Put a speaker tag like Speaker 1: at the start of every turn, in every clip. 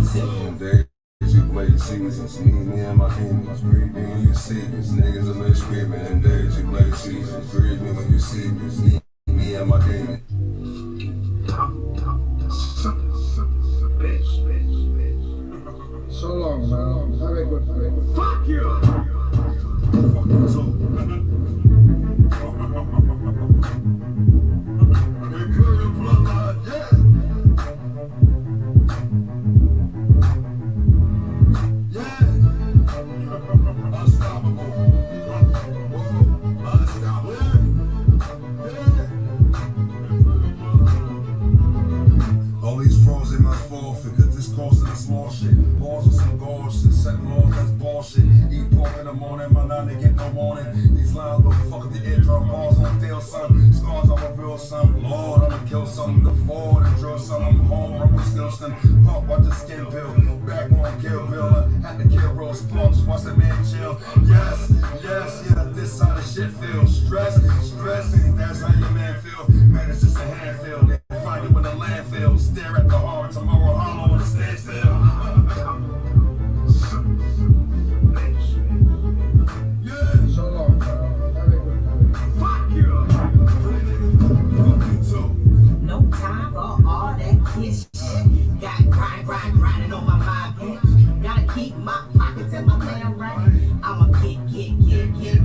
Speaker 1: Days you play seasons, me and my demons. Breathe me when you see me. Niggas are less screaming. And days you play seasons. Breathe me when you see me. Me and my demons.
Speaker 2: So long, man. Have a good day.
Speaker 3: Fuck you!
Speaker 1: Fuck you too. Imperial bloodline, yeah. Small shit, balls with some gold shit, setting laws, that's bullshit. Eat pork in the morning, my nine, they get no warning. These lines will fuck up the eardrum, balls on deal, son. Scars, I'm a real son. Lord, I'ma kill some. The Ford and drill some. I'm home, I'm still stem. Pop, watch the skin peel. Back on Kill Bill. I had to kill Rose Plumps, watch the man chill. Yes, yeah, this side of shit feel. Stress, that's how your man feel. Man, it's just a handful. They find you in the landfill. Stare at the horror, tomorrow hollow on the standstill.
Speaker 2: So long, man. Have a good day.
Speaker 3: Fuck you!
Speaker 1: Fuck you too.
Speaker 4: No time for all that kiss shit. Got grinding on my mind, bitch. Gotta keep my pockets and my man right. I'ma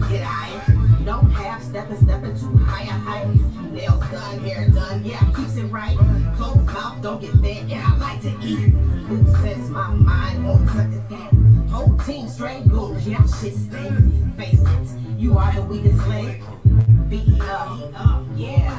Speaker 4: get high. Don't half stepping too high a heights. Nails done, hair done, yeah, keeps it right. Closed mouth, don't get fed, and I like to eat. Who sets my mind on second feet? Whole team straight goons, yeah, shit stinks. Face it, you are the weakest link. B.E.Up, yeah.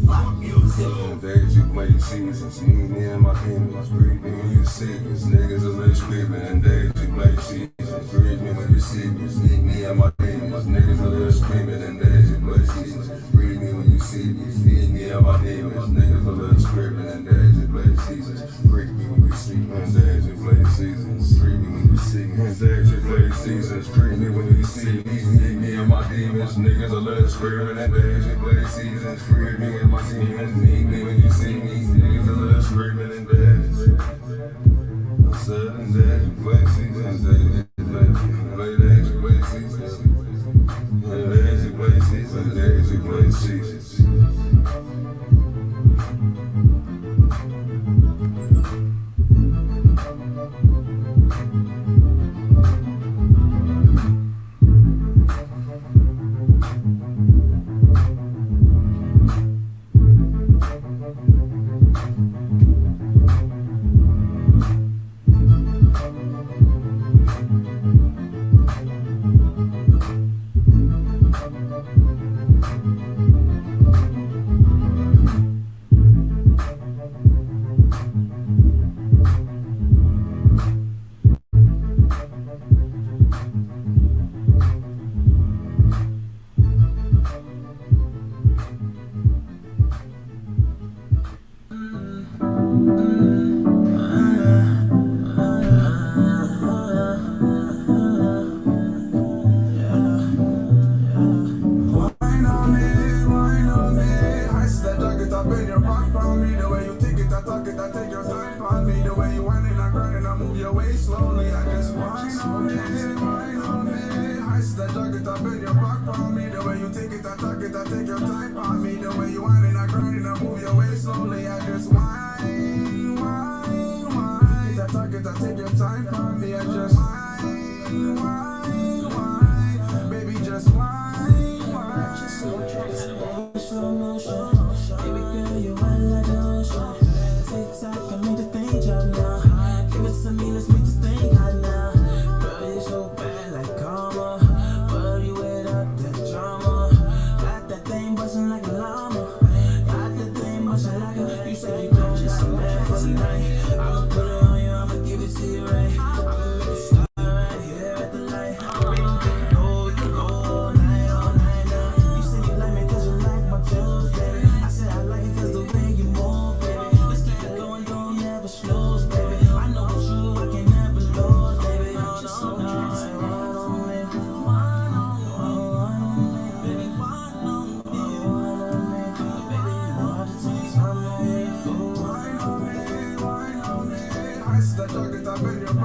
Speaker 4: Fuck you too.
Speaker 1: Days you play seasons, me and my demons. Breathe me when you see me. Niggas are less screaming. And days you play seasons. Breathe me when you see me and my demons. Niggas are less screaming. And days you play seasons. Breathe me when you see me and my demons. Niggas are less screaming. And days you play seasons. Breathe me when you see me. And days you play seasons. Breathe me when you see me. And days you play seasons. Breathe me when you see me and my demons. Niggas are less screaming. And days you play seasons. Breathe me and my demons. Need me when you see me. Niggas are less screaming and days. I said and days you play seasons. Days you play days you play seasons. Days you play seasons. Days you play seasons.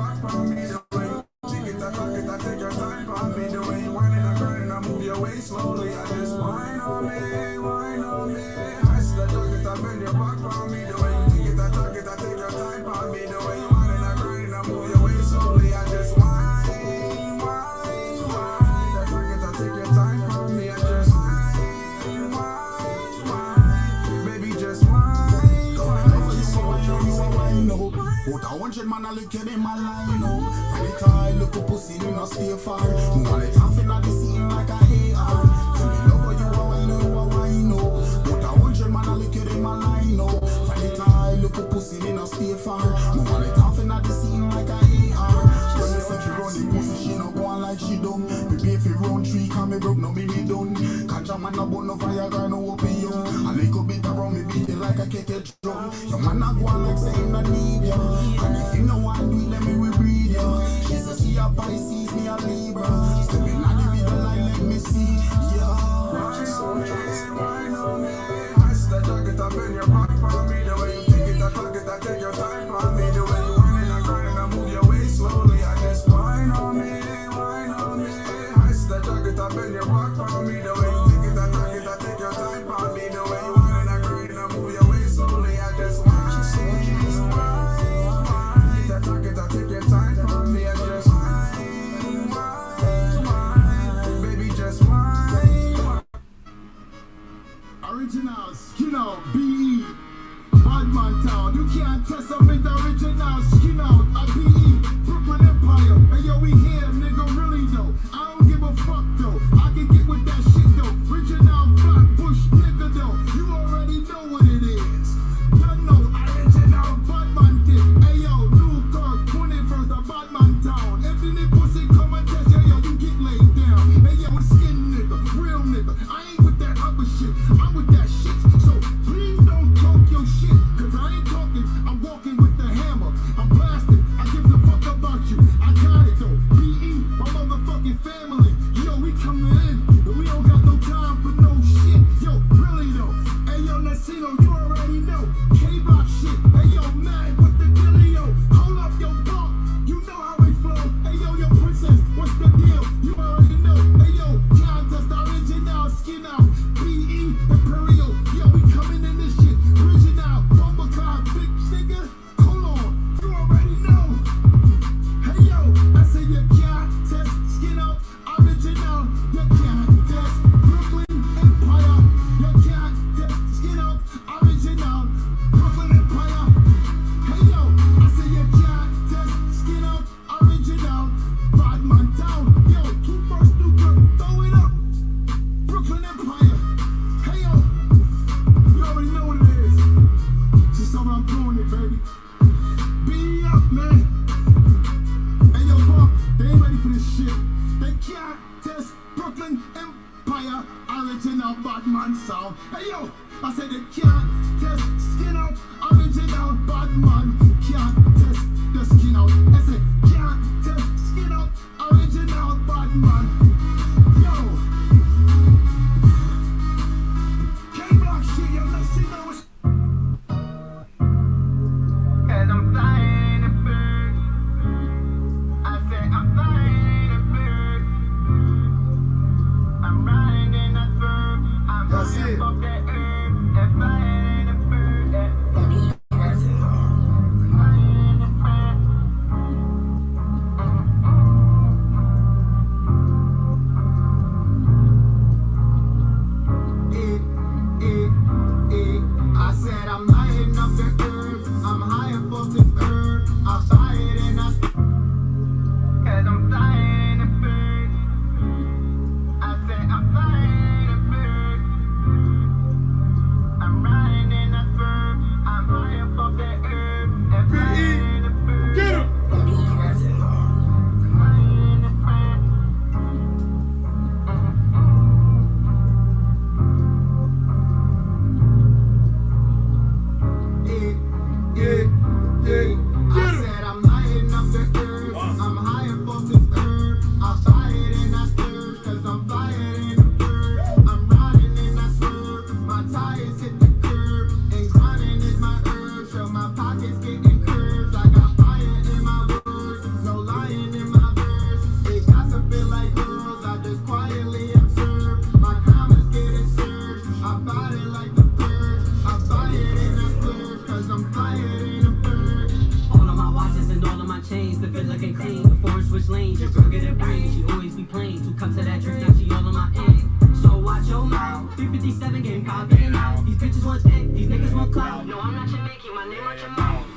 Speaker 1: rock for me, the way you take it, I talk it, I take your time for me, the way you whine and I grind and I move your way slowly. I just whine on me, whine on me. I see the talk it, I bend your back for me, the way you take it, I talk it, I take your time for me, the way you whine and I grind and I move your way slowly. I just whine, whine, whine. I talk it, I take your time for me, I just whine, whine, whine. Baby, just whine, whine.
Speaker 3: But 100 man I look at them a line up. Every time look up pussy, me not stay far. Want it half in the scene like a AR. Tell me love how you a wine, you a wine up. But 100 man I look at them a line up. Every time look up pussy, me not stay far. Want it half in the scene like a AR. When me say she run the pussy, she no go on like she done. Me pay for round 3, cause me broke, no me done. Catch a man a bun no Viagra, no opium. A little bit around me beat it like a keke drum. Your man a go on like saying I need ya. And if you know what I do, then me will breed ya. She says she a Pisces, me a Libra. Stepping out the middle line, let me see. Yeah.
Speaker 1: Wine on me, wine on me. I see the jacket, I bend your back for me. The way you take it, I talk it, I take your time for me. The way you whine and I grind and I move your way slowly. I just wine on me, wine on me. I see the jacket, I bend your back for me. The way you take it, I talk it, I take your time for me. The way you whine and I grind and I move your way slowly. I just whine, whine. I talk it, I take your time for me. I just whine, whine. Baby, just whine.
Speaker 3: Original skin out, B.E. Badman town, you can't test up with the original skin out, a B.E. Brooklyn Empire, hey yo we here nigga really though, I don't give a fuck though, I can get with that shit though, original Flatbush nigga though, you already know what it is, you know original Badman dip, hey yo New York 21st a Badman town, if any pussy come and test yo you get laid down, hey yo skin nigga, real nigga, I ain't with that other shit, I'm with that shit, so please don't talk your shit, cause I ain't talking, I'm walking with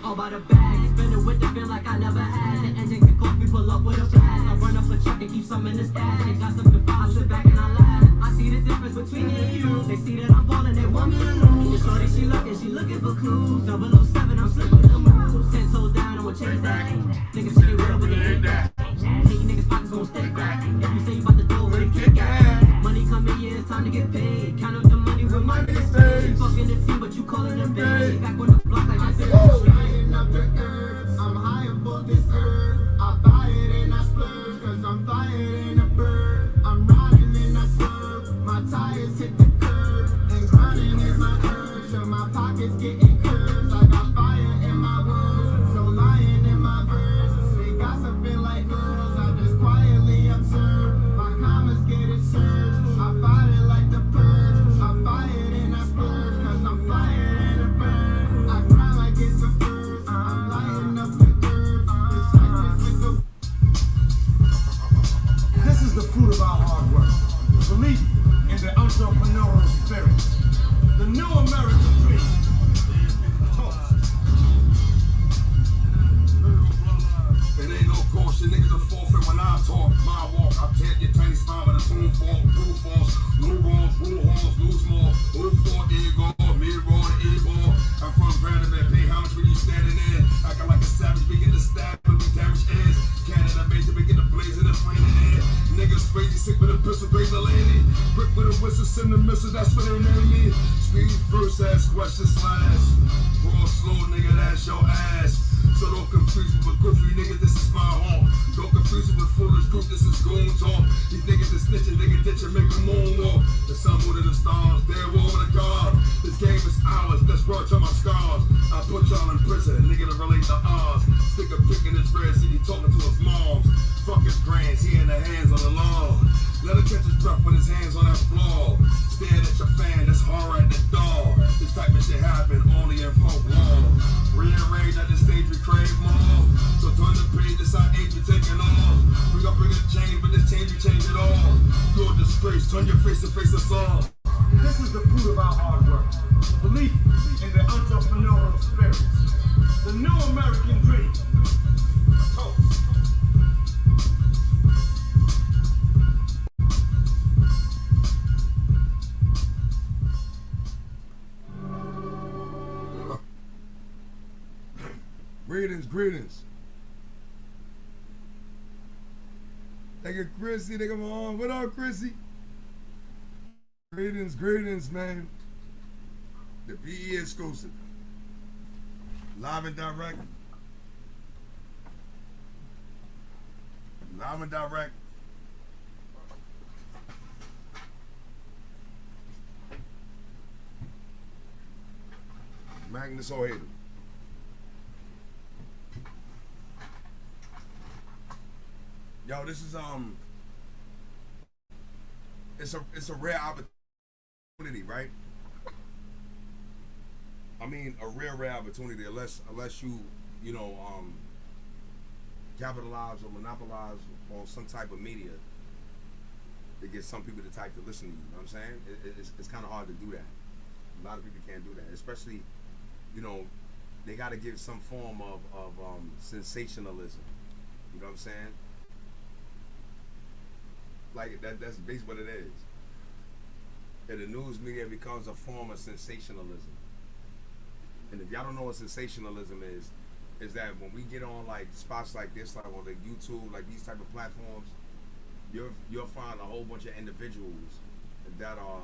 Speaker 5: All by the bag, spinning with the feel like I never had. The engine kick off, we pull up with a blast. I run up a check and keep some in the stash. They got some to file, sit back and I laugh. I see the difference between me and you. They see that I'm ballin', they want me to lose. Shorty, she looking for clues. 007, I'm slipping the moves. 10 toes down, I'ma change that. Niggas say they real, but they ain't that. Hey, niggas pockets gon' stay fat. If you say you bout to throw where the kick at. Money coming, yeah, it's time to get paid. Count up the money with money stays. You fucking the team, but you callin' them babe. Back on the block like I said.
Speaker 3: Flying up the earth, I'm high above this earth. I buy it and I splurge, cause I'm flying in a bird. I'm riding and I swerve, my tires hit the curb. And grinding is my urge, so my pockets getting curves. I got fire in my words, so lying in my verse. They gossiping like girls, I just quietly observe. My commas get it surged, I fight it like the purge. I buy it and I splurge, cause I'm flying in a bird. I grind like it's the first, I'm lighting up the earth. The cycles with the
Speaker 6: This is the fruit of our hard work. Belief in the entrepreneurial spirit. The new American dream. Toast.
Speaker 1: It ain't no caution, niggas a forfeit when I talk. My walk, I tear your tiny spine with a tune fall, blue falls, blue wrongs, blue horns, lose more. Who for ego, me wrong, ego. I'm from Vanderbilt, pay how much when you standing there? Acting like a savage, we get the stab, and we damage ears. Canada major, we get the blaze and the flame in there. Niggas crazy, sick with a pistol, graze the lady. Brick with a whistle, send the missile, that's what they name me. Speed first, ask questions last. Raw slow, nigga, that's your ass. So don't confuse me with goofy niggas, this is my home. Don't confuse me with foolish group, this is goon talk. These niggas is snitching, nigga ditching, make them moonwalk. The sun, moon, and the stars, they're war with a god. This game is ours, that's brought to my scars. I put y'all in prison, nigga to relate to ours. Stick a pick in his red, see he talking to his moms. Fuck his grands, he in the hands of the law. Let him catch his breath with his hands on that floor. Staring at your fan, that's horror at the door. This type of shit happen only in folklore. Rearrange at the stage, we crave more. So turn the page, this our age, we taking off. We gon' bring a change, but this change, we change it all. You're a disgrace, turn your face to face us all.
Speaker 6: This is the fruit of our hard work. Belief in the entrepreneurial spirit. The new American dream. Toast.
Speaker 1: Greetings. Nigga Chrissy, nigga mom. What up, Chrissy? Greetings, man. The B.E.Exclusive. Live and direct. Magnus O'Hader. Yo, this is it's a rare opportunity, right? I mean, a rare opportunity, unless you know capitalize or monopolize on some type of media to get some people to type to listen to you. You know what I'm saying? It's kind of hard to do that. A lot of people can't do that, especially, you know, they got to give some form of sensationalism. You know what I'm saying? Like that's basically what it is. And the news media becomes a form of sensationalism. And if y'all don't know what sensationalism is that when we get on like spots like this, like on the YouTube, like these type of platforms, you'll find a whole bunch of individuals that are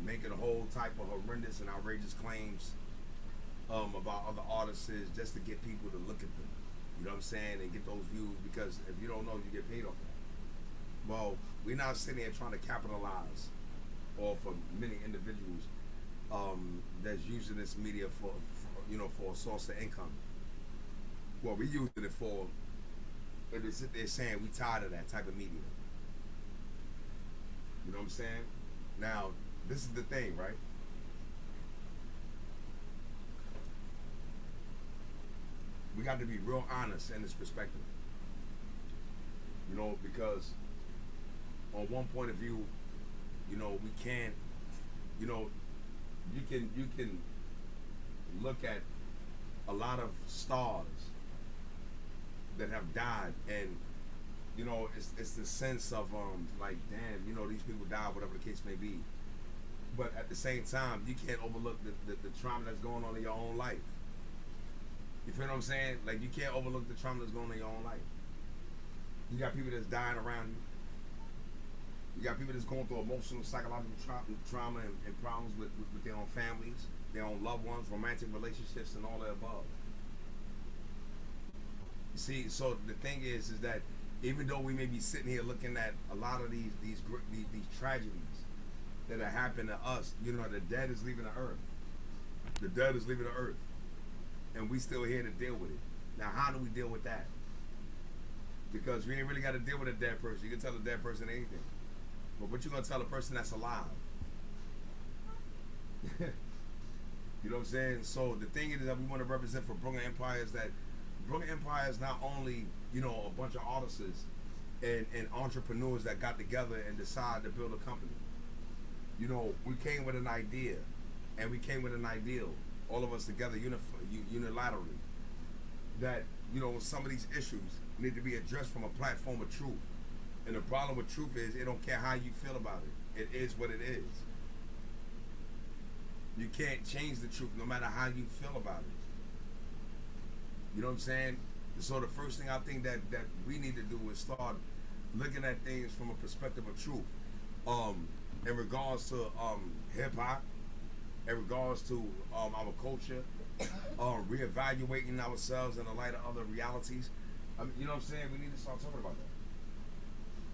Speaker 1: making a whole type of horrendous and outrageous claims about other artists just to get people to look at them. You know what I'm saying? And get those views, because if you don't know, you get paid off that. Well, we're not sitting here trying to capitalize off of many individuals that's using this media for a source of income. Well, we using it for, but they're saying we tired of that type of media. You know what I'm saying? Now, this is the thing, right? We got to be real honest in this perspective. You know, because on one point of view, you know, we can't, you know, you can look at
Speaker 7: a lot of stars that have died, and you know, it's the sense of like, damn, you know, these people died, whatever the case may be. But at the same time, you can't overlook the trauma that's going on in your own life. You feel what I'm saying? Like, you can't overlook the trauma that's going on in your own life. You got people that's dying around you. You got people that's going through emotional, psychological trauma and problems with their own families, their own loved ones, romantic relationships, and all the above. You see, so the thing is that even though we may be sitting here looking at a lot of these tragedies that are happening to us, you know, the dead is leaving the earth. The dead is leaving the earth. And we still here to deal with it. Now, how do we deal with that? Because we ain't really got to deal with a dead person. You can tell a dead person anything. But what you going to tell a person that's alive? You know what I'm saying? So the thing is that we want to represent for Brooklyn Empire is that Brooklyn Empire is not only, you know, a bunch of artists and entrepreneurs that got together and decided to build a company. You know, we came with an idea, and we came with an ideal, all of us together unilaterally, that, you know, some of these issues need to be addressed from a platform of truth. And the problem with truth is, it don't care how you feel about it. It is what it is. You can't change the truth no matter how you feel about it. You know what I'm saying? So the first thing I think that we need to do is start looking at things from a perspective of truth. In regards to hip hop, in regards to our culture, reevaluating ourselves in the light of other realities. I mean, you know what I'm saying? We need to start talking about that.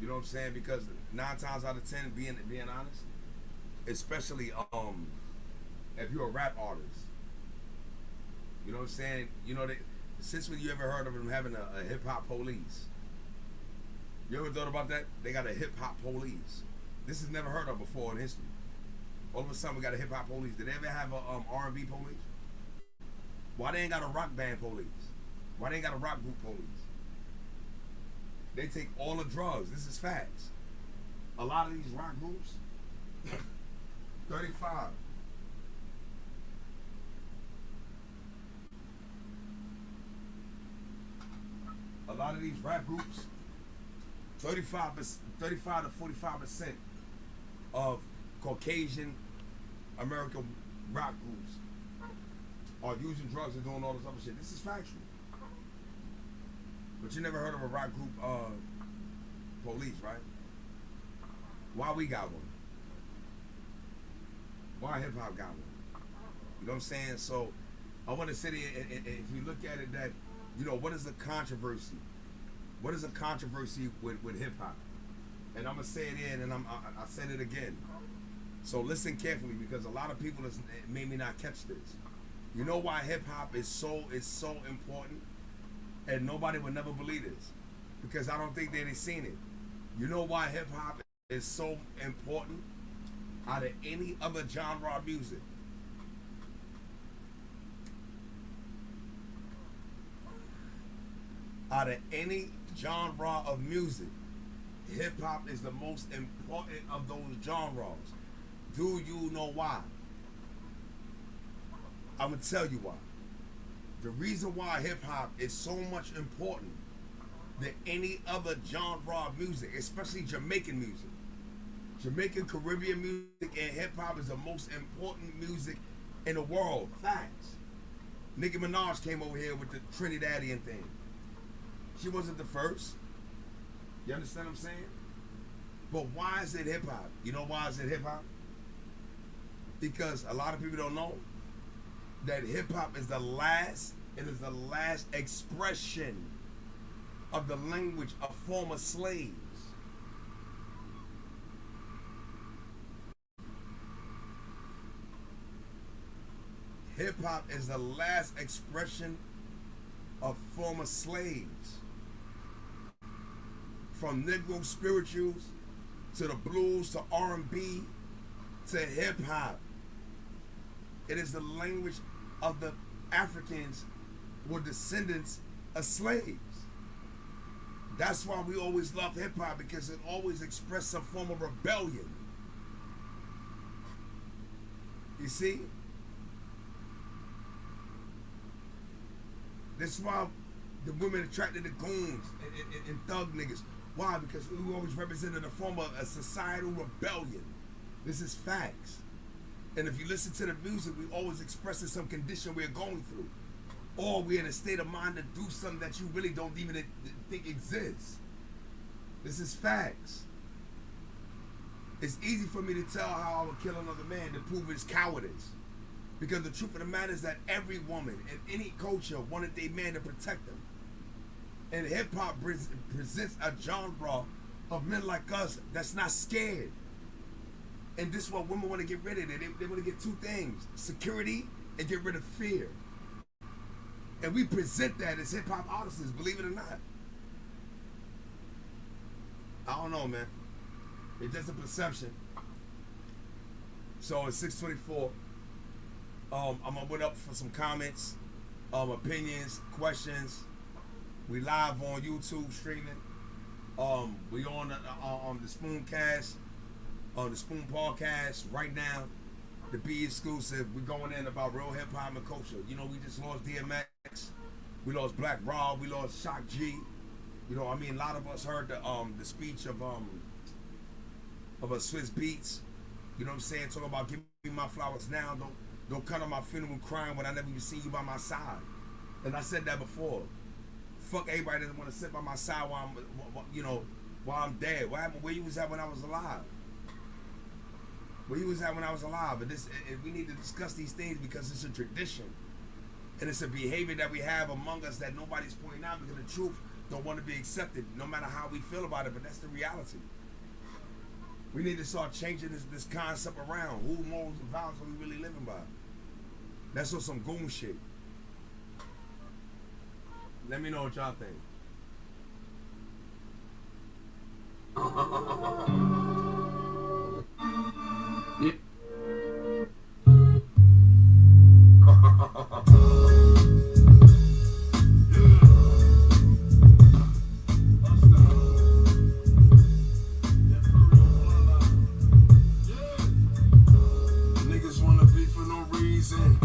Speaker 7: You know what I'm saying? Because 9 times out of 10, being honest, especially if you're a rap artist, you know what I'm saying? You know, since when you ever heard of them having a hip hop police? You ever thought about that? They got a hip hop police. This is never heard of before in history. All of a sudden, we got a hip hop police. Did they ever have a R&B police? Why they ain't got a rock band police? Why they ain't got a rock group police? They take all the drugs. This is facts. A lot of these rock groups, 35. A lot of these rap groups, 35 to 45% of Caucasian American rock groups are using drugs and doing all this other shit. This is factual. But you never heard of a rock group police, right? Why we got one? Why hip hop got one? You know what I'm saying? So I want to sit here and if you look at it, that, you know, what is the controversy? What is the controversy with hip hop? And I'm gonna say it in, and I said it again. So listen carefully, because a lot of people may not catch this. You know why hip hop is so important, and nobody would never believe this, because I don't think they've seen it. You know why hip hop is so important out of any other genre of music? Out of any genre of music, hip hop is the most important of those genres. Do you know why? I'm gonna tell you why. The reason why hip hop is so much important than any other genre of music, especially Jamaican music. Jamaican Caribbean music and hip hop is the most important music in the world. Facts. Nicki Minaj came over here with the Trinidadian thing. She wasn't the first. You understand what I'm saying? But why is it hip hop? You know why is it hip hop? Because a lot of people don't know that hip hop is the last expression of the language of former slaves. Hip hop is the last expression of former slaves. From Negro spirituals to the blues to R&B to hip hop. It is the language of the Africans who were descendants of slaves. That's why we always love hip hop, because it always expressed some form of rebellion. You see? That's why the women attracted to goons and thug niggas. Why? Because we always represented a form of a societal rebellion. This is facts. And if you listen to the music, we always expressing some condition we're going through. Or we're in a state of mind to do something that you really don't even think exists. This is facts. It's easy for me to tell how I would kill another man to prove his cowardice. Because the truth of the matter is that every woman in any culture wanted their man to protect them. And hip-hop presents a genre of men like us that's not scared. And this is what women want to get rid of. They want to get two things: security and get rid of fear. And we present that as hip-hop artists, believe it or not. I don't know, man. It's just a perception. So it's 6:24. I'm gonna wait up for some comments, opinions, questions. We live on YouTube streaming. We on the Spooncast, the Spoon Podcast right now. The B.E.Exclusive. We going in about real hip hop and culture. You know, we just lost DMX. We lost Black Rob. We lost Shock G. You know, I mean, a lot of us heard the speech of a Swiss Beats. You know what I'm saying? Talking about give me my flowers now. Don't come to my funeral crying when I never even seen you by my side. And I said that before. Fuck everybody that doesn't want to sit by my side while I'm dead. What happened? Where you was at when I was alive? Where you was at when I was alive? And we need to discuss these things because it's a tradition. And it's a behavior that we have among us that nobody's pointing out because the truth don't want to be accepted no matter how we feel about it, but that's the reality. We need to start changing this concept around. Who morals and values are we really living by? That's on some goon shit. Let me know what y'all think.
Speaker 1: Niggas wanna be for no reason.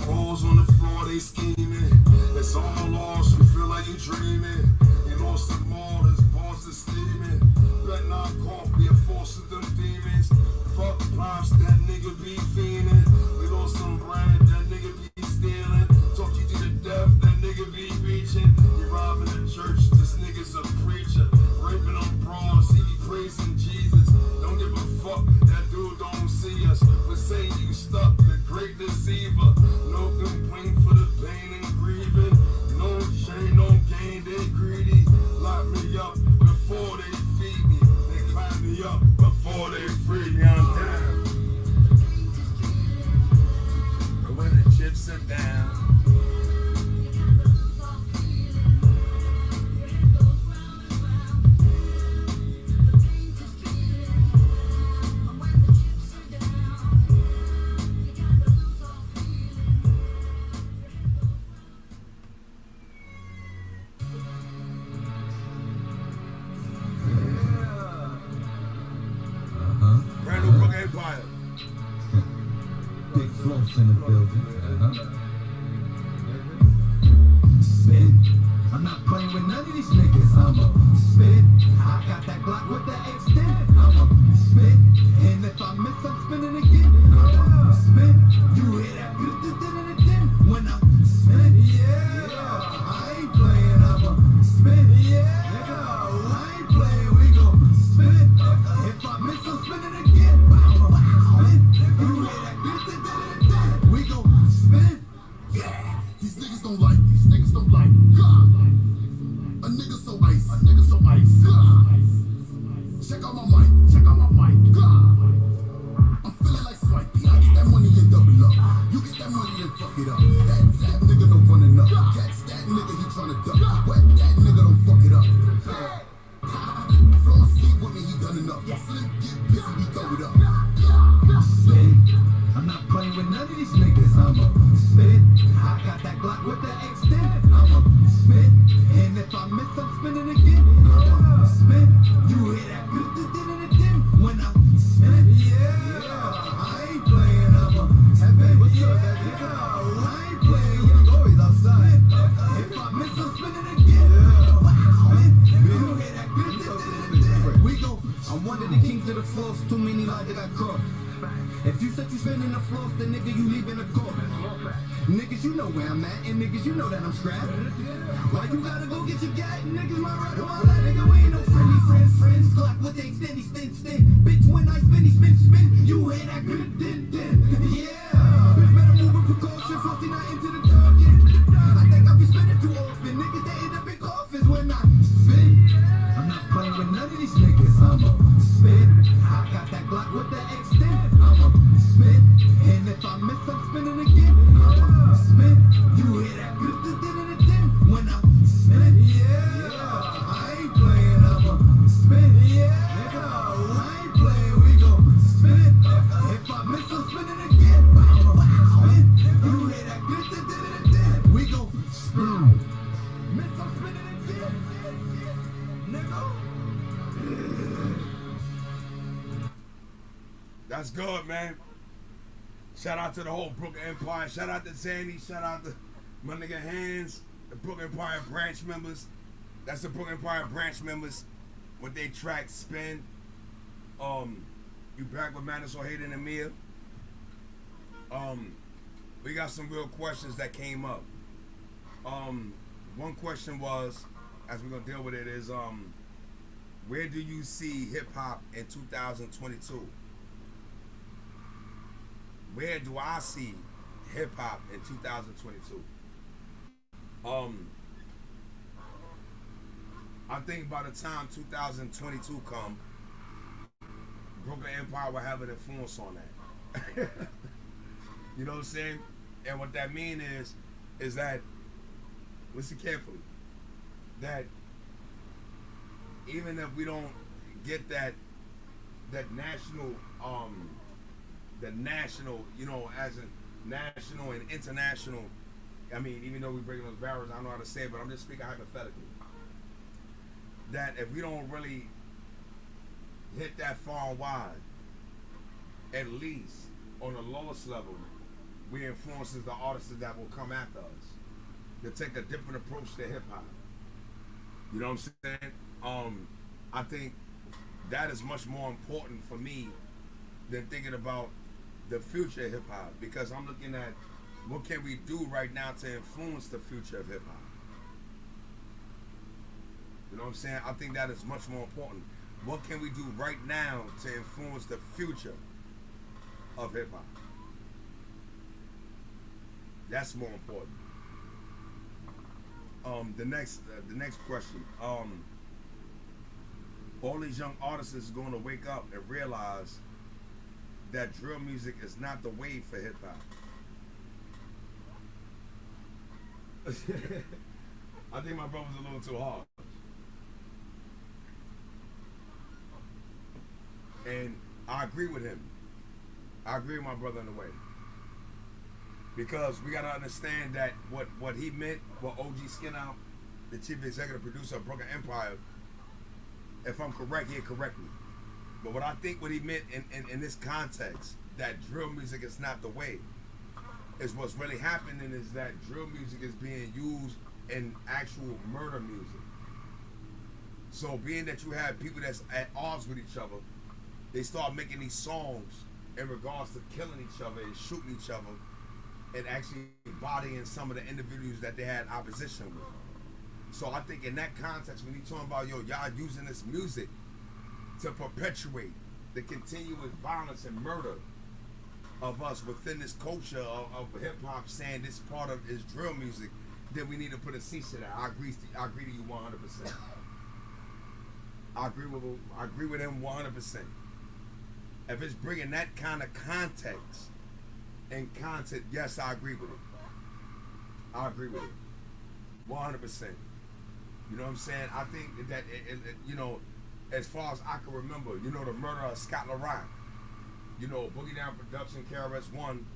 Speaker 1: Balls on the floor, they scheming. It's all lost, you feel like you dreaming. You lost them all, this boss is steaming. Bet not cough, be a force of them demons. Fuck props, that nigga be fiending. We lost some brand, that nigga be stealing. Talk you to the death, that nigga be reaching. He robbing the church, this nigga's a preacher. Raping on bras, he be praising Jesus. Don't give a fuck, that dude don't see us. But say you stuck, the great deceiver. No complaint for the pain and grieving. No shame, no gain, they greedy. Lock me up before they feed me. They climb me up before they free me. I'm down. But when the chips are down, brand new Book Empire.
Speaker 3: Big floats in the building. Spit. I'm not playing with none of these niggas. I'm a spit. I got that Glock with the extend. I'm a spit. And if I miss, I'm spinning again. I'm a spit. You hear that? When I spit, yeah. I ain't playing. I'm a spit. Yeah. I ain't playing. We gon' spit. If I miss, I'm spinning again. I'm a spit. You hear that? We gon' spit. Yeah. These niggas don't like. God. A nigga so ice. God. Check out my mic. God. I'm feeling like Swipey. I get that money and double up. You get that money and fuck it up. That nigga no running up. Catch that nigga, he tryna duck. Wet that nigga, don't fuck it up. Flow seat with me, he done enough. Slim get busy, we throw it up. Spit. I'm not playing with none of these niggas. I'm a spit. I got that Glock with the extend. I'm a spit. And if I miss, I'm spinning again. I'm a spit. You hear that? When I spit, yeah. I ain't playing. I'm a heavy. What's up, that nigga? I ain't playing. You always outside. came to the floss, too many lines that got crossed. If you said you spinning the floss, then nigga, you leaving the court. Niggas, you know where I'm at, and niggas, you know that I'm strapped. Why you gotta go get your gat? Niggas, my right or my left, nigga, we ain't no friendly friends. Glock with the extendy stint. Bitch, when I spin, you hear that good din. Yeah. Bitch, better move with precaution, flossy not into the target. I think I be spinning too often. Niggas, they end up in coffins when I spin. I'm not playing with none of these niggas, I'ma spin. I got that Glock with the extend, I'ma spin. And if I miss, I'm spinning again, I'ma spin. You hear that good din when I spin, yeah. I ain't playing, I'ma spin, yeah. Nigga, I ain't playing, we gon' spin. If I miss, I'm spinning again, I'ma spin. You hear that good din, we gon' spin. Miss, I'm spinning again, nigga.
Speaker 7: That's good, man. Shout out to the whole Brooklyn Empire. Shout out to Zanny. Shout out to my nigga Hands, the Brooklyn Empire branch members. That's the Brooklyn Empire branch members with their track Spin. You back with Madness or Hayden and Mia. We got some real questions that came up. One question was, as we're gonna deal with it, is where do you see hip hop in 2022? Where do I see hip hop in 2022? I think by the time 2022 come, Brooklyn Empire will have an influence on that. You know what I'm saying? And what that mean is that, listen carefully, that even if we don't get that national, you know, as a national and international, I mean, even though we breaking those barriers, I don't know how to say it, but I'm just speaking hypothetically. That if we don't really hit that far and wide, at least on the lowest level, we influences the artists that will come after us to take a different approach to hip hop. You know what I'm saying? I think that is much more important for me than thinking about the future of hip hop, because I'm looking at what can we do right now to influence the future of hip hop. You know what I'm saying? I think that is much more important. What can we do right now to influence the future of hip hop? That's more important. The next question. All these young artists is going to wake up and realize that drill music is not the wave for hip hop. I think my brother's a little too hard. And I agree with him. I agree with my brother in a way. Because we got to understand that what he meant, what OG Skinnout, the chief executive producer of Brooklyn Empire, if I'm correct, he'll correct me. But what I think what he meant in this context, that drill music is not the way, is what's really happening is that drill music is being used in actual murder music. So being that you have people that's at odds with each other, they start making these songs in regards to killing each other and shooting each other and actually bodying some of the individuals that they had opposition with. So I think in that context, when you're talking about, yo, y'all using this music to perpetuate the continuous violence and murder of us within this culture of hip-hop, saying this part of is drill music, then we need to put a cease to that. I agree to you 100%. I agree with him 100%. If it's bringing that kind of context and content, yes, I agree with it. I agree with it 100%. You know what I'm saying? I think that, you know, as far as I can remember, you know, the murder of Scott LaRock, you know, Boogie Down Production, KRS-One,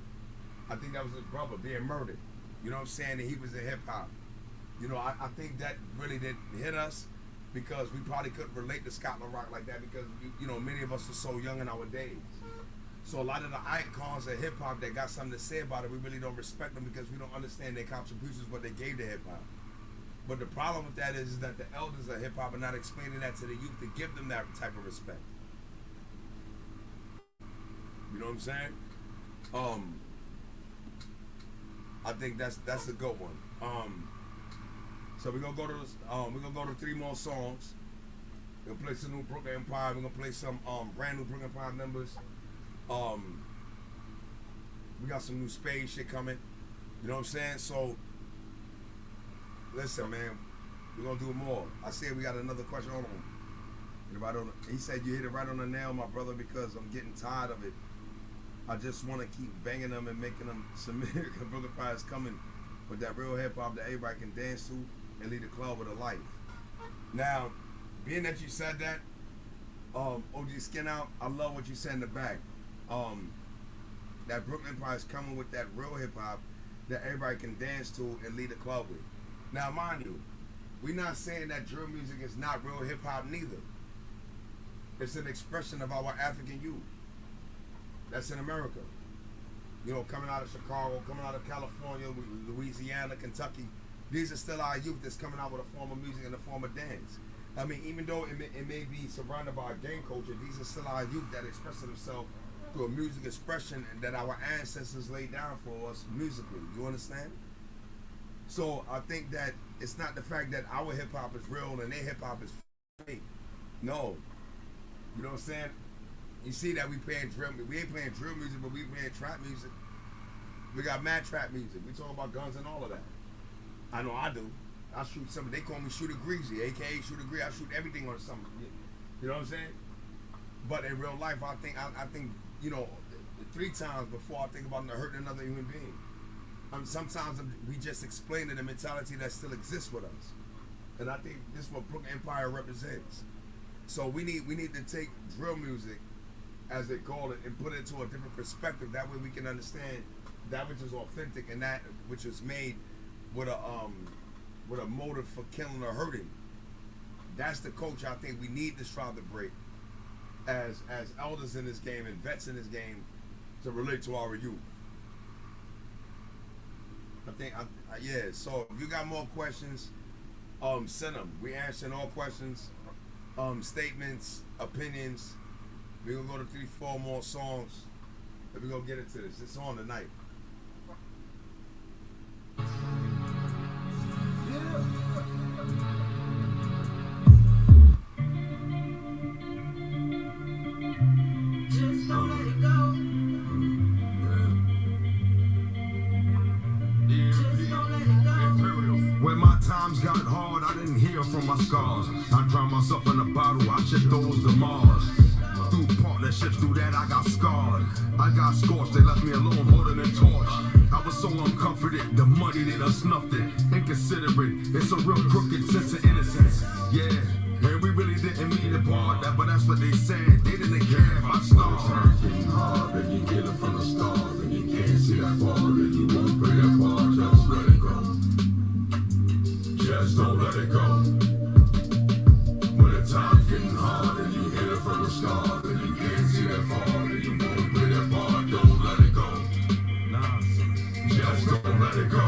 Speaker 7: I think that was his brother being murdered. You know what I'm saying? And he was in hip-hop. You know, I think that really didn't hit us because we probably couldn't relate to Scott LaRock like that because, you know, many of us are so young in our days. So a lot of the icons of hip-hop that got something to say about it, we really don't respect them because we don't understand their contributions, what they gave to hip-hop. But the problem with that is that the elders of hip-hop are not explaining that to the youth to give them that type of respect. You know what I'm saying? I think that's a good one. So we're gonna go to 3 more songs. We're gonna play some new Brooklyn Empire. We're gonna play some brand new Brooklyn Empire members. We got some new Spade shit coming. You know what I'm saying? So listen, man, we're gonna do more. I said we got another question. Hold on. He said you hit it right on the nail, my brother, because I'm getting tired of it. I just want to keep banging them and making them submit. Brooklyn Empire is coming with that real hip hop that everybody can dance to and lead the club with a life. Now, being that you said that, OG Skin Out, I love what you said in the back. That Brooklyn Empire is coming with that real hip hop that everybody can dance to and lead the club with. Now, mind you, we're not saying that drill music is not real hip hop neither. It's an expression of our African youth. That's in America. You know, coming out of Chicago, coming out of California, Louisiana, Kentucky. These are still our youth that's coming out with a form of music and a form of dance. I mean, even though it may be surrounded by gang culture, these are still our youth that express themselves through a music expression and that our ancestors laid down for us musically. You understand? So I think that it's not the fact that our hip hop is real and their hip hop is fake. No. You know what I'm saying? You see that we ain't playing drill music, but we playing trap music. We got mad trap music. We talking about guns and all of that. I know I do. I shoot something. They call me Shooter Greasy, aka Shooter Greasy. I shoot everything on something. You know what I'm saying? But in real life, I think you know, 3 times before I think about hurting another human being. Sometimes we just explain the mentality that still exists with us, and I think this is what Brooklyn Empire represents. So we need to take drill music, as they call it, and put it into a different perspective. That way we can understand that which is authentic and that which is made with a motive for killing or hurting. That's the culture I think we need to strive to break as elders in this game and vets in this game to relate to our youth. I think, yeah. So if you got more questions, send them. We answering all questions, statements, opinions. We're gonna go to 3-4 more songs, and we're gonna get into this. It's on tonight.
Speaker 4: Just don't let it go. Just don't let it go.
Speaker 3: When my times got hard, I didn't hear from my scars. I drowned myself in a bottle, I shipped those to Mars. Through partnerships, through that I got scarred. I got scorched, they left me alone holding a torch. I was so uncomforted, the money they done snuffed it. Inconsiderate, it's a real crooked sense of innocence. Yeah, and we really didn't mean to part that, but that's what they said. They didn't care if I starved. Getting hard, and you get it from the stars, and you can't see that far, and you won't break apart. Just let it go. Just don't let it go. When the time's getting hard, and you hit it from the stars, and you can't see that far, and you won't break apart. Don't let it go. Just don't let it go.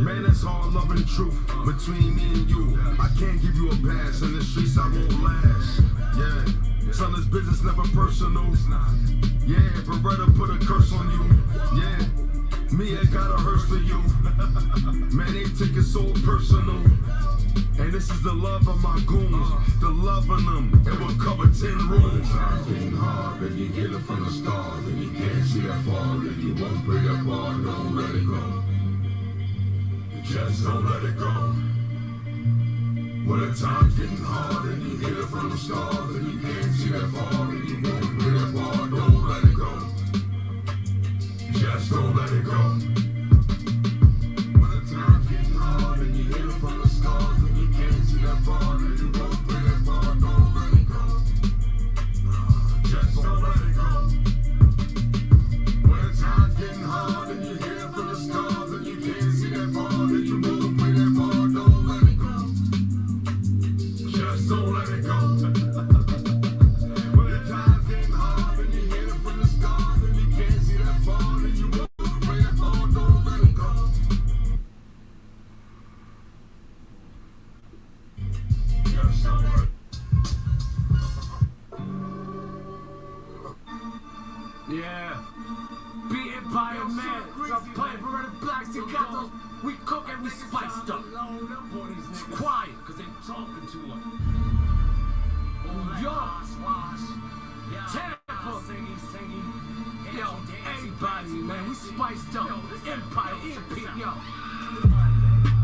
Speaker 3: Man, it's hard loving truth between me and you. I can't give you a pass in the streets, I won't last. Yeah, son, this business never personal. Yeah, Beretta put a curse on you. Yeah, me, I got a hearse for you. Man, they take it so personal. And this is the love of my goons, the love of them. It will cover 10 rooms. Time's getting hard, and you get it from the stars, and you can't see that far, and you won't break apart. Don't let it go. Just don't let it go. When the time's getting hard, and you hit it from the stars, and you can't see that far, and you won't break apart. Don't let it go. Just don't let it go. When the time's getting hard, and you hit it from the stars, and you can't see that far, and you won't break apart. Don't let it go. Just don't let it go. When the time's getting hard, and you hit it from the stars, and you can't see that far, and you won't break apart. Don't let it go. Just don't let it go. When the time's getting hard, and you hit it from the stars, and you can't see that far, and you won't break apart. Don't
Speaker 8: man, we spiced up. It's quiet, cause they talking too much. New York, Tampa, yo, everybody, man, we spiced up. Empire, yo.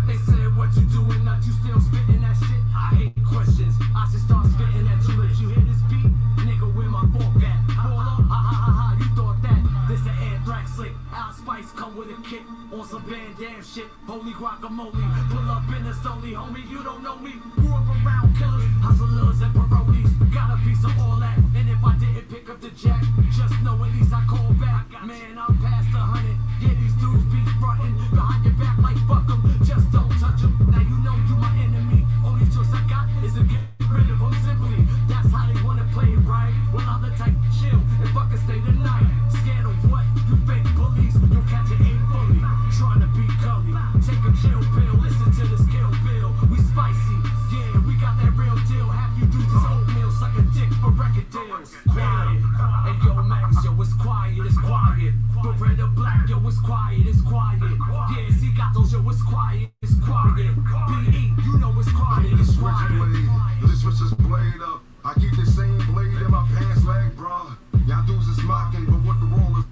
Speaker 8: They said what you doing, not you still spitting that shit. I hate questions. I should start spitting at you if you hear this beat. Nigga, where my fork at? Hold on, ha ha ha ha, you thought that? This the anthrax slick. Al Spice come with a kick on some Van Dam shit. Holy guacamole, pull up in the solely, homie. You don't know me. Grew up around killers, hustlers, and parolees. Got a piece of all that. And if I didn't pick up the jack, just know at least I call back. Man, I'm past 100. Yeah, these dudes be frontin' behind your back like fuck 'em. Just don't touch 'em. Now you know you my enemy. Only choice I got is to get rid of 'em simply. That's how they wanna play it, right? Well, I'm the type to chill and fucking stay the night. Scared of what? You fake bullies. You'll catch an aim fully. Trying to be gully. Take a chill pill. Listen to this kill bill. We spicy. Yeah, we got that real deal. Half you dudes is oatmeal. Suck a dick for record deals. Quiet. Hey, yo, Max, yo, it's quiet. It's quiet. But red or black, yo, it's quiet. It's quiet. Yeah, see, got those, yo, it's quiet. It's quiet. B.E., you know it's quiet. It's quiet.
Speaker 1: This switch is blade up. I keep the same blade in my pants leg, bruh. Y'all dudes is mocking, but what the roll is.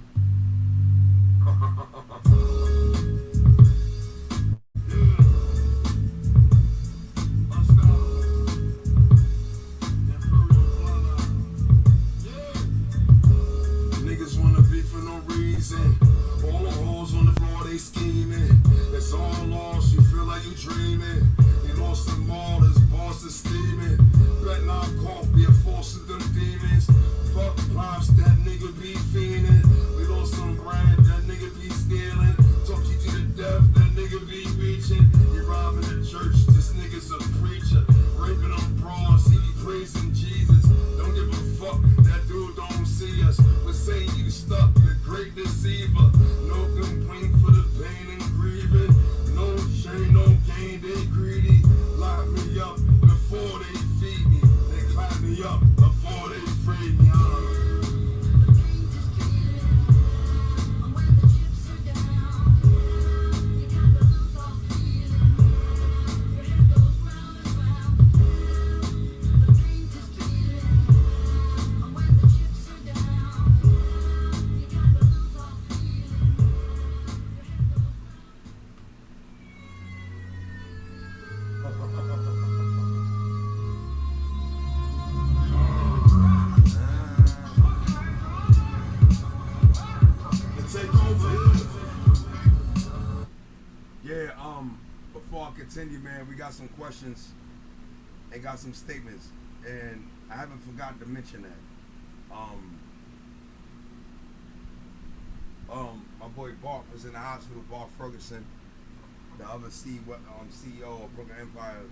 Speaker 1: Niggas wanna be for no reason. All the hoes on the floor, they scheming. It's all lost, you feel like you dreaming. You lost them all, this boss is steaming. Bet not cough, be a force of them demons. Fuck props, that nigga be fiending. We lost some brand, that nigga be stealing. Talk you to the death, that nigga be reaching. You robbing the church, this nigga's a preacher. Raping on bras, he be praising Jesus. Don't give a fuck, that dude don't see us. But say you stuck, the great deceiver. No complaint for the pain and grieving. No shame, no gain, they greedy. Lock me up before they feed me. They clap me up before they free me.
Speaker 7: Before I continue, man, we got some questions and got some statements, and I haven't forgotten to mention that. My boy Bark was in the hospital. Bark Ferguson, the other CEO of Brooklyn Empire.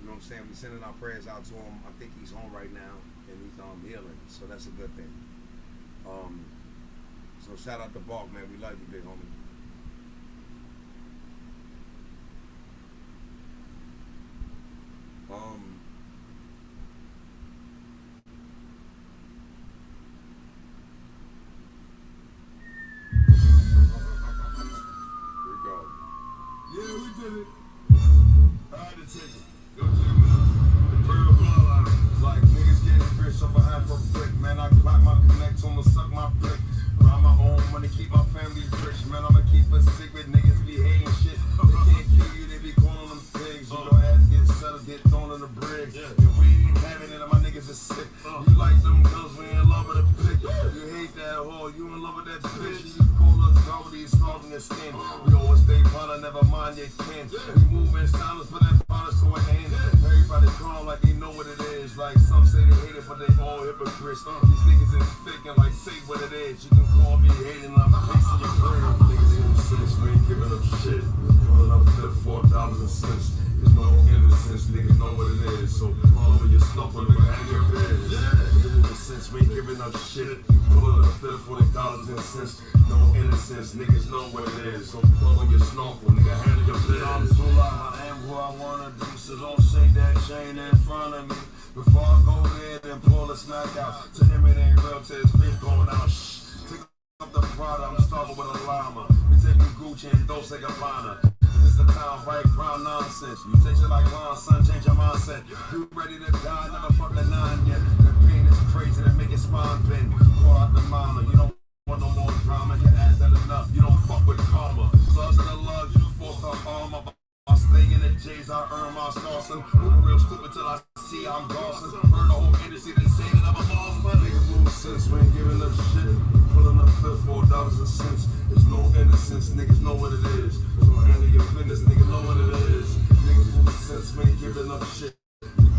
Speaker 7: You know what I'm saying? We're sending our prayers out to him. I think he's home right now and he's healing, so that's a good thing. So shout out to Bark, man. We love you, big homie.
Speaker 1: Yeah, we did it. I had to take it. Go to the real bloodline. Like niggas getting rich off a half a brick. Man, I clap my connect, I'ma suck my brick. Ride my own money, keep my family rich. Man, I'ma keep a secret. Niggas be hating shit. They can't kill you, they be calling them pigs. You gon' ass get settled, get thrown in the brig. And we ain't having it, and my niggas is sick. You like them girls, we in love with a pick. You hate that whore, you in love with that bitch. You call us God with these scars in your skin. We always stay fun, never mind your kin. We move in silence, but that promise to an end. Everybody calm like they know what it is. Like some say they hate it, but they all hypocrites. These niggas is fake and like say what it is. You can call me hating, I'm facing your brain. Niggas innocent, we ain't giving up shit. Pulling up to $4.06. There's no innocence, niggas know what it is. So over your snuff, look at your bed. Innocence, we ain't giving up shit. Pulling up to $40.06. No innocence, niggas know what it is. So over your snorkel, nigga, handle your bed. I'm too loud, I am who I wanna be. So don't shake that chain in front of me. Before I go there and pull a smack out. To him it ain't real, to his face going out. Shh, take up the Prada, I'm starving with a llama. We taking Gucci and Dolce & Gabbana. This It's the time, right? Ground nonsense. You take it like Ron, son, change your mindset. You ready to die, never fuck the nine yet. The pain is crazy to make it spine bend. Call out the mama, you don't want no more drama. Your ass that enough, you don't fuck with karma. Slugs of the love, you fork her armor. I stay in the J's, I earn my stars. Moving real stupid till I see I'm Dawson. Burn the whole industry, they say that I'm a motherfucker. Niggas lose sense, we ain't giving up shit. Pulling up fifth $4 a cent. There's no innocence, niggas know what it is. So handle your business, niggas know what it is. Niggas lose sense, we ain't giving up shit.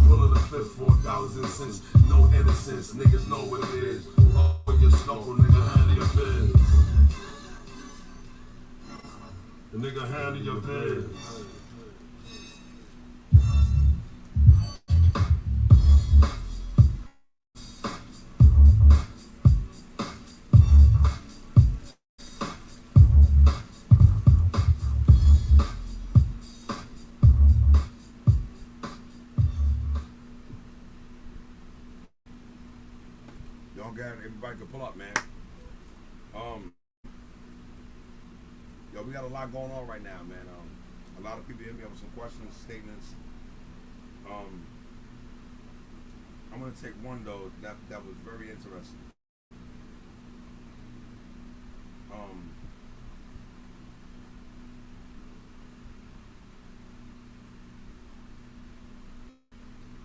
Speaker 1: Pulling the fifth $4 and cents. No innocence, niggas know what it is. Oh, your snorkel, nigga, handle your biz. The nigga handle your biz.
Speaker 7: Y'all got everybody can pull up, man. Yo, we got a lot going on right now, man. A lot of people hit me up with some questions, statements. I'm gonna take one though that was very interesting.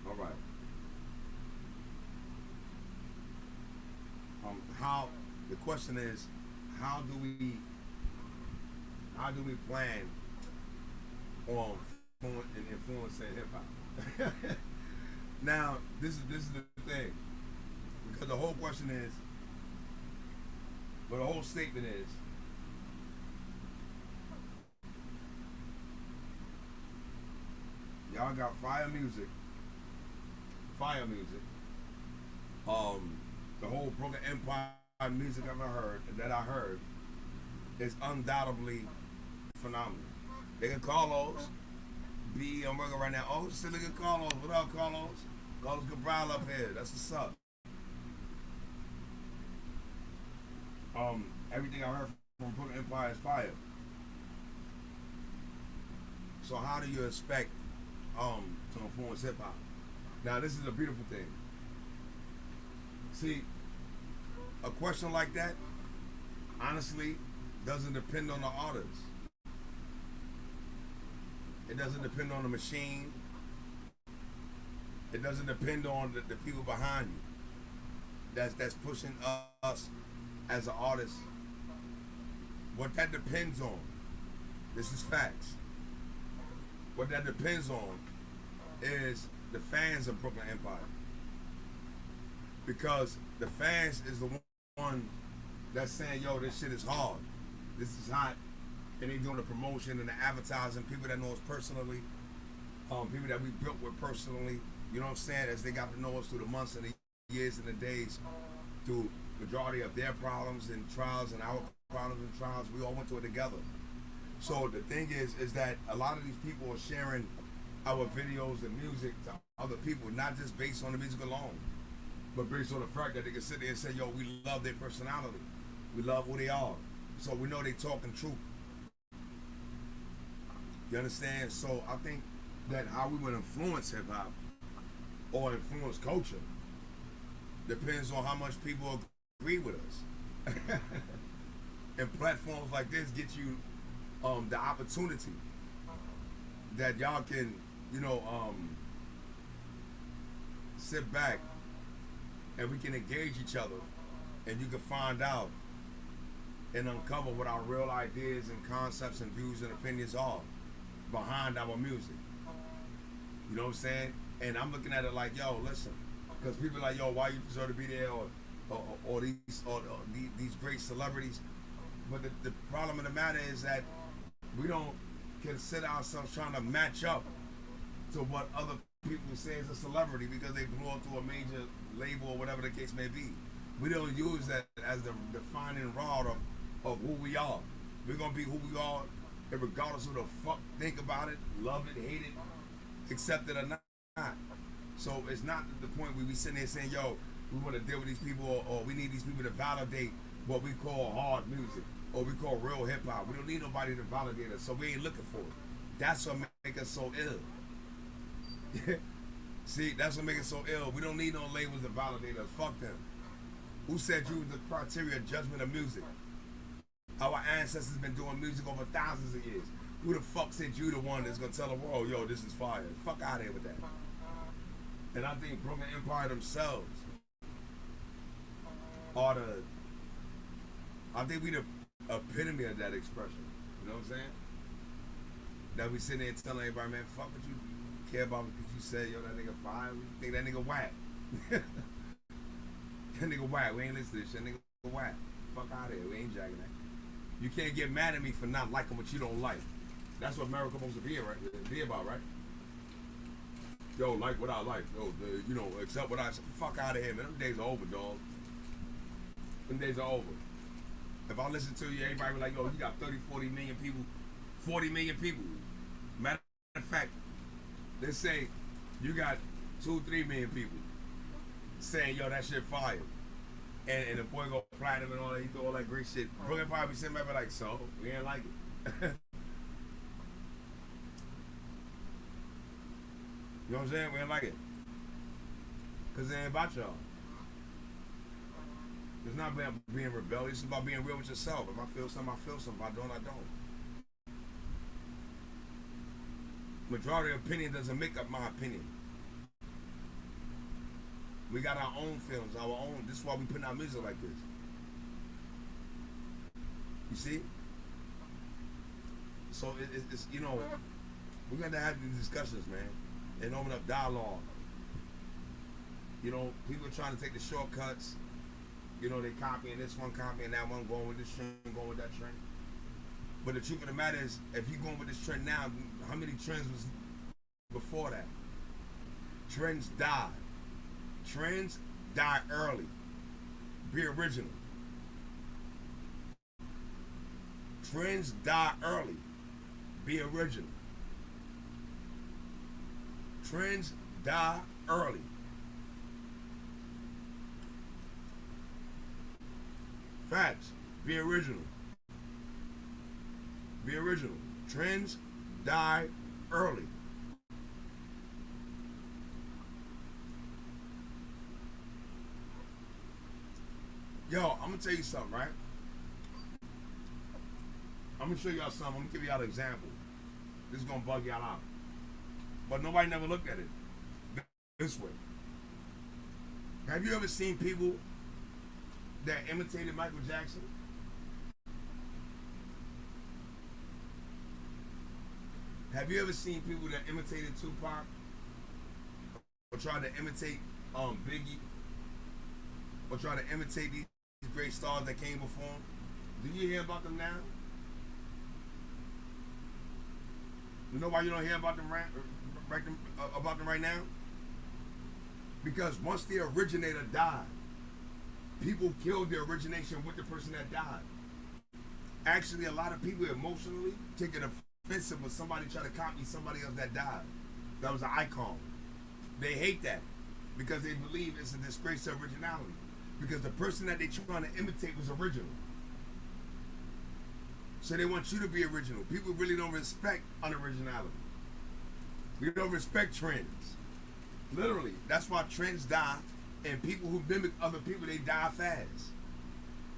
Speaker 7: All right. How the question is, how do we plan on influencing hip hop? Now, this is the thing, because the whole question is, but the whole statement is, y'all got fire music. The whole Brooklyn Empire music that I heard is undoubtedly phenomenal. They can Carlos, B, I'm working right now. Oh, still look at Carlos. What up, Carlos? Carlos Cabral up here. That's what's up. Everything I heard from Brooklyn Empire is fire. So how do you expect to influence hip hop? Now this is a beautiful thing. See, a question like that, honestly, doesn't depend on the artist. It doesn't depend on the machine. It doesn't depend on the people behind you that's pushing us as an artist. What that depends on, this is facts. What that depends on is the fans of Brooklyn Empire. Because the fans is the one that's saying, yo, this shit is hard. This is hot. And they doing the promotion and the advertising, people that know us personally, people that we built with personally, you know what I'm saying, as they got to know us through the months and the years and the days, through majority of their problems and trials and our problems and trials, we all went through it together. So the thing is that a lot of these people are sharing our videos and music to other people, not just based on the music alone, but based on the fact that they can sit there and say, yo, we love their personality. We love who they are. So we know they talking truth. You understand? So I think that how we would influence hip hop or influence culture depends on how much people agree with us. And platforms like this get you the opportunity that y'all can, sit back and we can engage each other, and you can find out and uncover what our real ideas and concepts and views and opinions are behind our music. You know what I'm saying? And I'm looking at it like, yo, listen, because people are like, yo, why you deserve to be there, or these great celebrities. But the problem of the matter is that we don't consider ourselves trying to match up to what other people say is a celebrity because they blew up through a major label or whatever the case may be. We don't use that as the defining rod of who we are. We're gonna be who we are, and regardless of who the fuck think about it, love it, hate it, accept it or not. So it's not the point where we sitting there saying, yo, we want to deal with these people, or we need these people to validate what we call hard music, or we call real hip hop. We don't need nobody to validate us, so we ain't looking for it. That's what make us so ill. See, that's what make us so ill. We don't need no labels to validate us. Fuck them. Who said you was the criteria judgment of music? Our ancestors been doing music over thousands of years. Who the fuck said you the one that's gonna tell the world, yo, this is fire? Fuck out of here with that. And I think Brooklyn Empire themselves are the, I think we the epitome of that expression. You know what I'm saying? That we sitting there telling everybody, man, fuck what you care about because you said, yo, that nigga fire. We think that nigga whack. That nigga whack. We ain't listening to this shit. That nigga whack. Fuck out of here. We ain't jacking that. You can't get mad at me for not liking what you don't like. That's what America supposed to be about, right? Yo, like what I like. Yo, you know, accept what I say. Fuck out of here, man. Them days are over, dog. Them days are over. If I listen to you, everybody be like, yo, you got 30, 40 million people. 40 million people. Matter of fact, they say you got 2, 3 million people saying, yo, that shit fire. And the boy go platinum and all that, he do all that great shit. Brooklyn probably sitting back like, so, we ain't like it. You know what I'm saying? We ain't like it. Because it ain't about y'all. It's not about being rebellious, it's about being real with yourself. If I feel something, I feel something. If I don't, I don't. Majority opinion doesn't make up my opinion. We got our own films, our own. This is why we putting out music like this. You see? So it's you know, we got to have these discussions, man, and open up dialogue. You know, people are trying to take the shortcuts. You know, they copying this one, copying that one, going with this trend, going with that trend. But the truth of the matter is, if you're going with this trend now, how many trends was before that? Trends died. Trends die early. Be original. Trends die early. Be original. Trends die early. Facts. Be original. Be original. Trends die early. Yo, I'm gonna tell you something, right? I'm gonna show y'all something. I'm gonna give y'all an example. This is gonna bug y'all out. But nobody never looked at it this way. Have you ever seen people that imitated Michael Jackson? Have you ever seen people that imitated Tupac? Or tried to imitate Biggie? Or try to imitate these great stars that came before him? Do you hear about them now? You know why you don't hear about them right now? Because once the originator died, people killed the origination with the person that died. Actually, a lot of people emotionally take it offensive when somebody try to copy somebody else that died. That was an icon. They hate that because they believe it's a disgrace to originality. Because the person that they're trying to imitate was original. So they want you to be original. People really don't respect unoriginality. We don't respect trends. Literally, that's why trends die, and people who mimic other people, they die fast.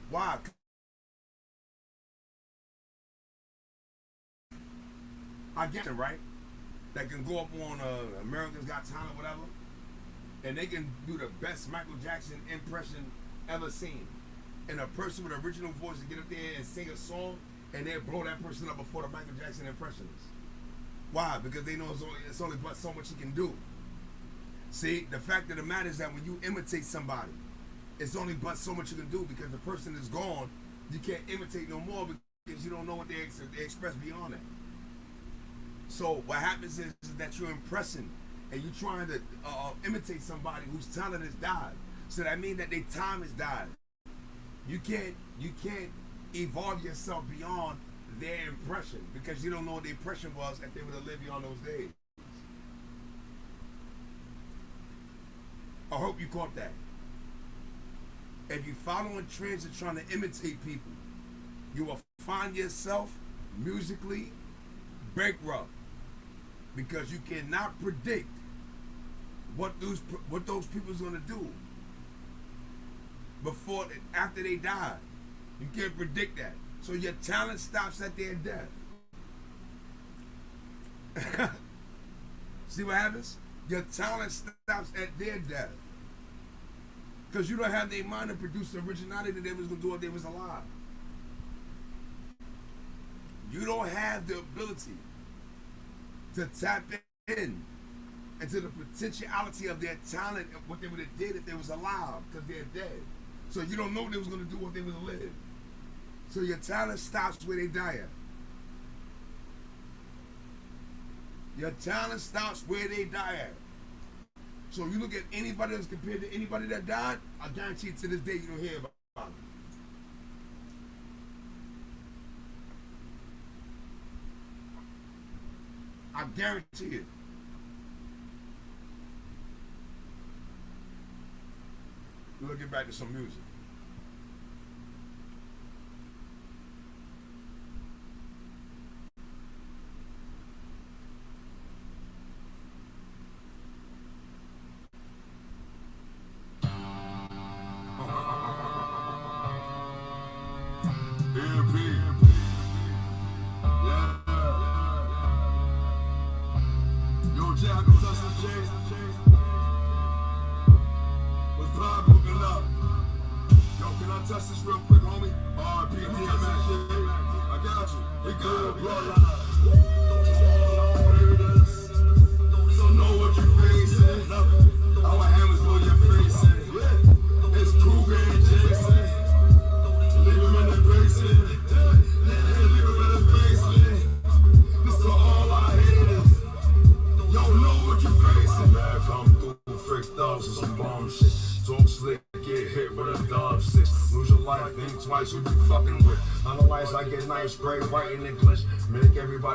Speaker 7: Why? I get it, right? That can go up on America's Got Talent or whatever, and they can do the best Michael Jackson impression ever seen. And a person with an original voice to get up there and sing a song, and they'll blow that person up before the Michael Jackson impressionist. Why? Because they know it's only but so much he can do. See, the fact of the matter is that when you imitate somebody, it's only but so much you can do because the person is gone. You can't imitate no more because you don't know what they express beyond that. So what happens is that you're impressing and you're trying to imitate somebody whose talent has died. So that means that their time has died. You can't evolve yourself beyond their impression because you don't know what the impression was if they would have lived beyond those days. I hope you caught that. If you're following trends and trying to imitate people, you will find yourself musically bankrupt. because you cannot predict what those people's gonna do after they die. You can't predict that. So your talent stops at their death. See what happens? Your talent stops at their death. Because you don't have their mind to produce the originality that they was going to do if they was alive. You don't have the ability to tap in into the potentiality of their talent and what they would have did if they was alive, because they're dead. So you don't know what they was going to do if they was alive. So your talent stops where they die at. Your talent stops where they die at. So you look at anybody that's compared to anybody that died, I guarantee you to this day you don't hear about it. I guarantee it. We'll get back to some music.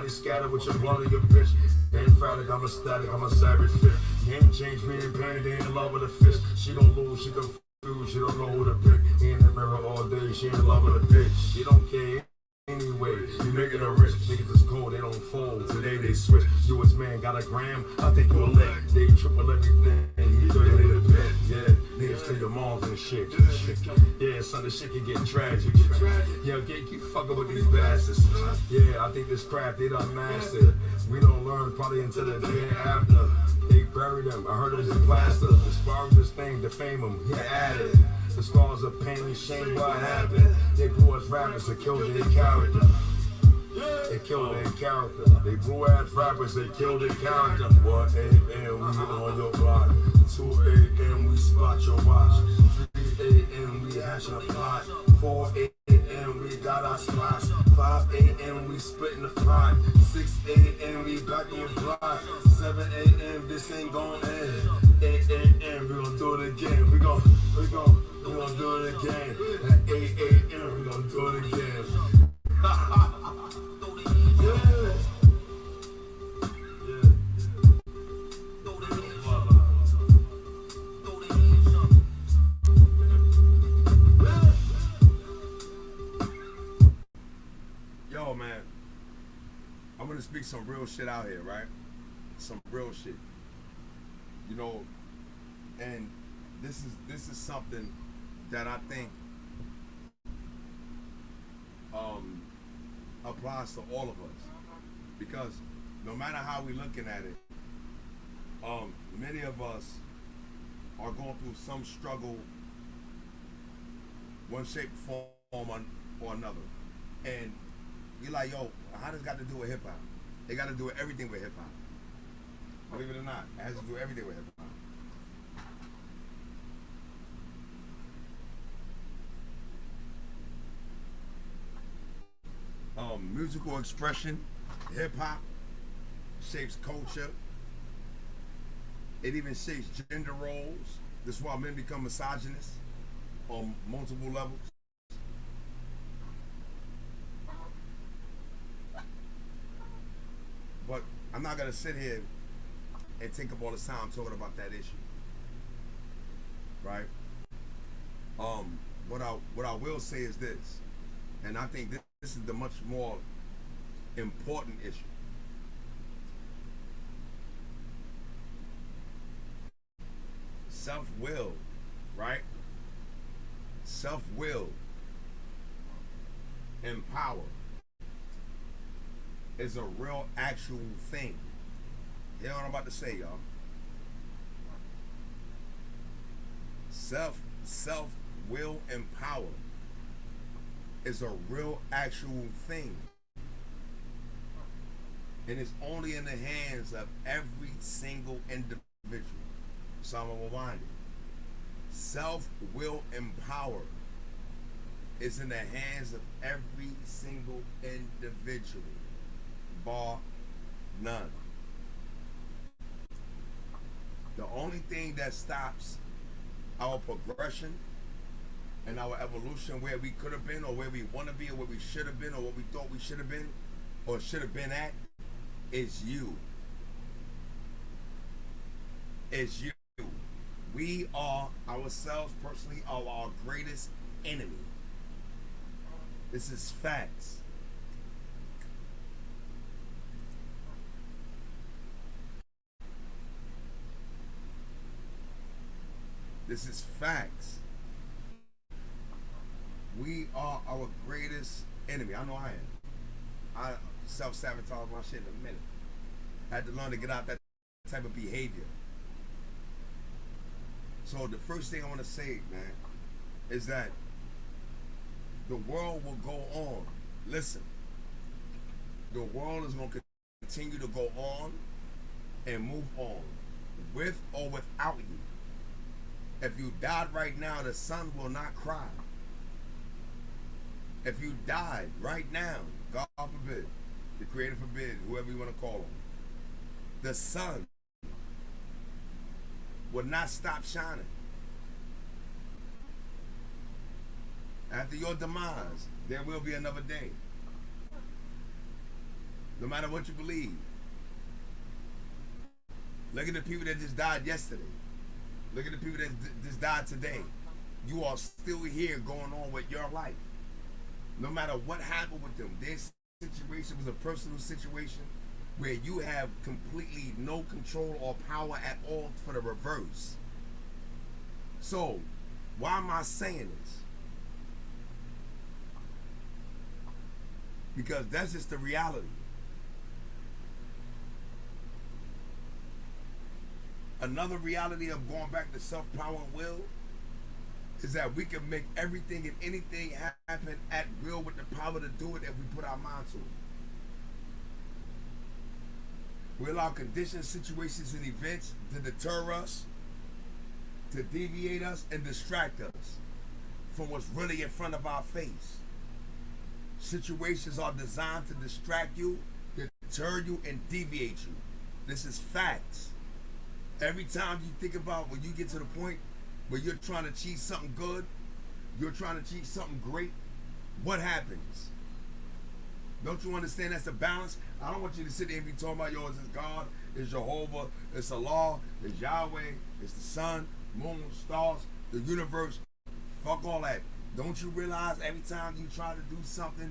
Speaker 1: Scatter with your blood and your bitch. Emphatic, I'm ecstatic, I'm a savage fit. Game change me in pain, they in love with a fish. She don't lose, she confused, she don't know who to pick. He in the mirror all day, she in love with a bitch. She don't care anyway, you making her rich. Niggas is cold, they don't fold, today they switch. You as man got a gram, I think you'll lit. They triple everything, he 30 in the bed. Yeah, niggas to your moms and shit. Yeah, son, this shit can get tragic. Yeah, you fucking with these bastards. Yeah, I think this crap they done mastered. We don't learn probably until the day after. They buried them, I heard it was in plaster. The spark this thing, defame them, he added. The scars of pain and shame, what happened? They grew us rappers to kill their character. They killed their character. They grew ass rappers, they killed their character. 1 a.m. we on your block. 2 a.m. we spot your watch. 3 a.m. we hashing a plot. 4 a.m. we got our spots. 5 a.m. we splitting the plot. 6 a.m. we back on the block. 7 a.m. this ain't gon' end. 8 a.m. we gon' do it again. We gon' do it again. At 8 a.m. we gon' do it again.
Speaker 7: Yo, man, I'm gonna speak some real shit out here, right? Some real shit, you know. And this is something that I think applies to all of us, because no matter how we looking at it, many of us are going through some struggle, one shape, form, or another. And you're like, yo, how does it got to do with hip hop? It got to do with everything with hip hop. Believe it or not, it has to do with everything with hip hop. Musical expression, hip hop shapes culture. It even shapes gender roles. This is why men become misogynist on multiple levels. But I'm not gonna sit here and take up all this time talking about that issue, right? What I will say is this, and I think this is the much more important issue. self-will, right? Self-will and power is a real actual thing. You know what I'm about to say, y'all? Self-will and power is a real actual thing. And it's only in the hands of every single individual. So I'm gonna rewind it. Self-will and power is in the hands of every single individual, bar none. The only thing that stops our progression and our evolution, where we could have been or where we want to be or where we should have been or what we thought we should have been or should have been at, is you. Is you. We are ourselves personally are our greatest enemy. This is facts. This is facts. We are our greatest enemy. I know I am. I self-sabotage my shit in a minute. I had to learn to get out that type of behavior. So the first thing I want to say, man, is that the world will go on. Listen, the world is going to continue to go on and move on, with or without you. If you died right now, the sun will not cry. If you died right now, God forbid, the Creator forbid, whoever you want to call him, the sun will not stop shining. After your demise, there will be another day. No matter what you believe. Look at the people that just died yesterday. Look at the people that just died today. You are still here going on with your life. No matter what happened with them, this situation was a personal situation where you have completely no control or power at all for the reverse. So, why am I saying this? Because that's just the reality. Another reality of going back to self-power and will is that we can make everything and anything happen at will with the power to do it if we put our mind to it. We allow conditions, situations, and events to deter us, to deviate us, and distract us from what's really in front of our face. Situations are designed to distract you, deter you, and deviate you. This is facts. Every time you think about when you get to the point where you're trying to achieve something good, you're trying to achieve something great, what happens? Don't you understand that's a balance? I don't want you to sit there and be talking about, yo, it's God, it's Jehovah, it's Allah, it's Yahweh, it's the sun, moon, stars, the universe. Fuck all that. Don't you realize every time you try to do something,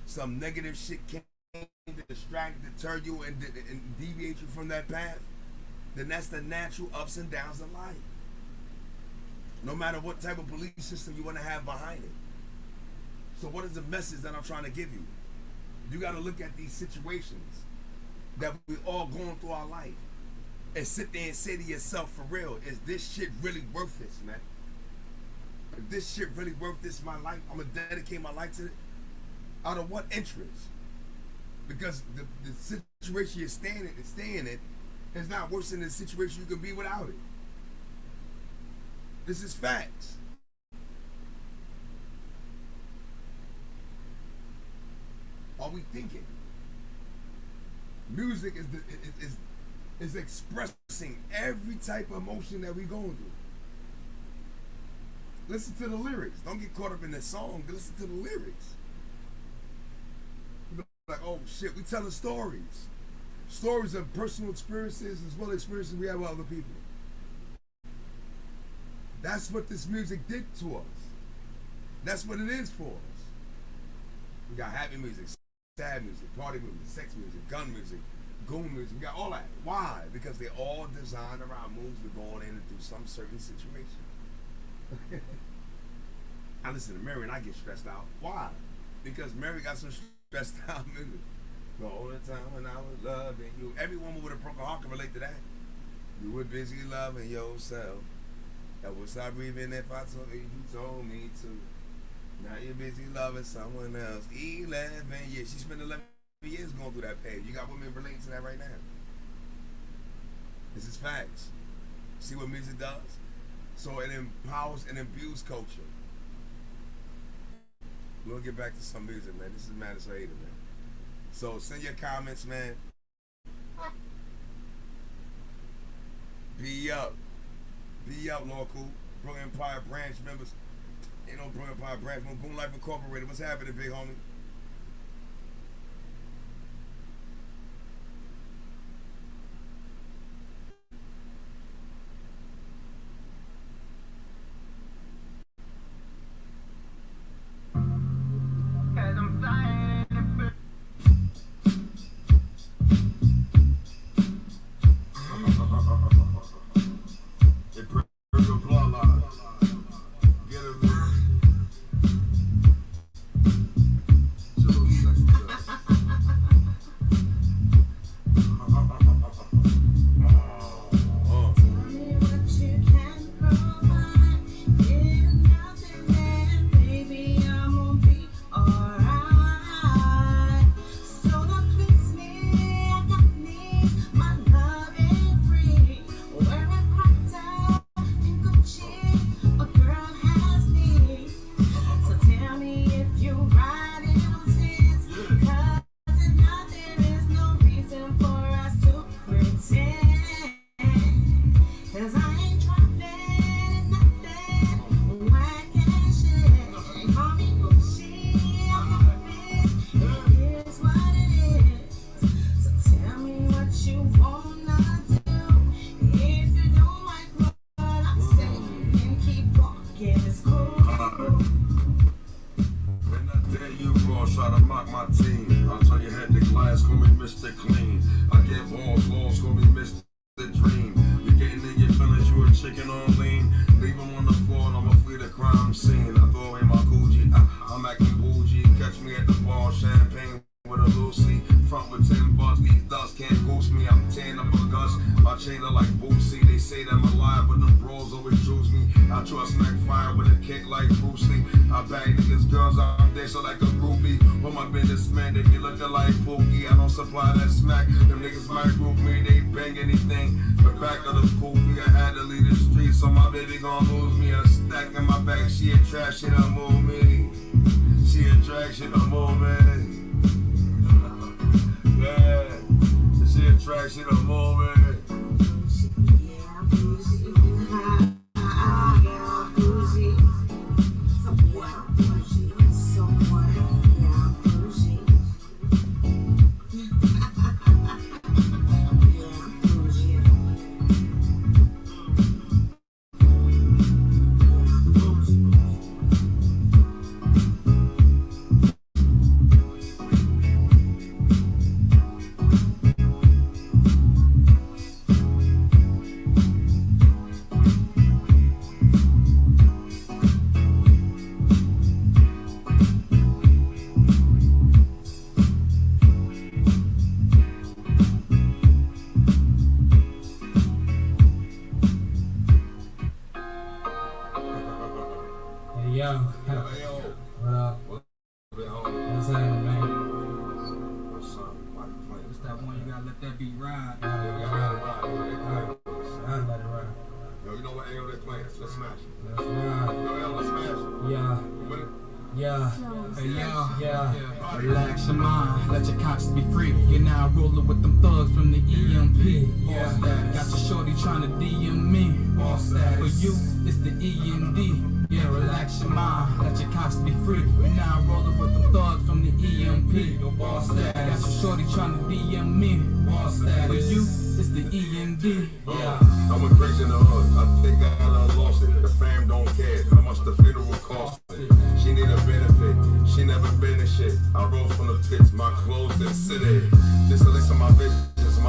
Speaker 7: some negative shit came to distract, deter you, and deviate you from that path? Then that's the natural ups and downs of life. No matter what type of belief system you want to have behind it. So what is the message that I'm trying to give you? You got to look at these situations that we all going through our life and sit there and say to yourself, for real, is this shit really worth this, man? If this shit really worth this, my life, I'm going to dedicate my life to it. Out of what interest? Because the situation you're staying in is not worse than the situation you can be without it. This is facts. Are we thinking? Music is expressing every type of emotion that we're going through. Listen to the lyrics. Don't get caught up in the song. Listen to the lyrics. Like, oh shit, we telling stories. Stories of personal experiences as well as experiences we have with other people. That's what this music did to us. That's what it is for us. We got happy music, sad music, party music, sex music, gun music, goon music, we got all that. Why? Because they're all designed around moves to go in and through some certain situation. I listen to Mary and I get stressed out. Why? Because Mary got some stressed out music. The only time when I was loving you. Every woman with a broken heart can relate to that. You were busy loving yourself. And would stop breathing if I told you told me to. Now you're busy loving someone else. 11 years. She spent 11 years going through that page. You got women relating to that right now. This is facts. See what music does? So it empowers and imbues culture. We'll get back to some music, man. This is Madness or Hater, man. So send your comments, man. Be up, local. Brooklyn Empire branch members. Ain't no Brooklyn Empire branch. No Boom Life Incorporated. What's happening, big homie?
Speaker 8: Relax your mind, let your conscience be free. You're now rolling with them thugs from the EMP. Got your shorty trying to DM me. For you, it's the EMD. Yeah, relax your mind, let your conscience be free. You're now rolling with them thugs from the EMP. Got your shorty trying to DM me. For you, it's the EMD.
Speaker 1: I went crazy in the hood. I think I done lost it. The fam don't care how much the funeral cost. She need a benefit. She never been in shit. I rose from the pits, my clothes didn't sit in. This a list of my bitches,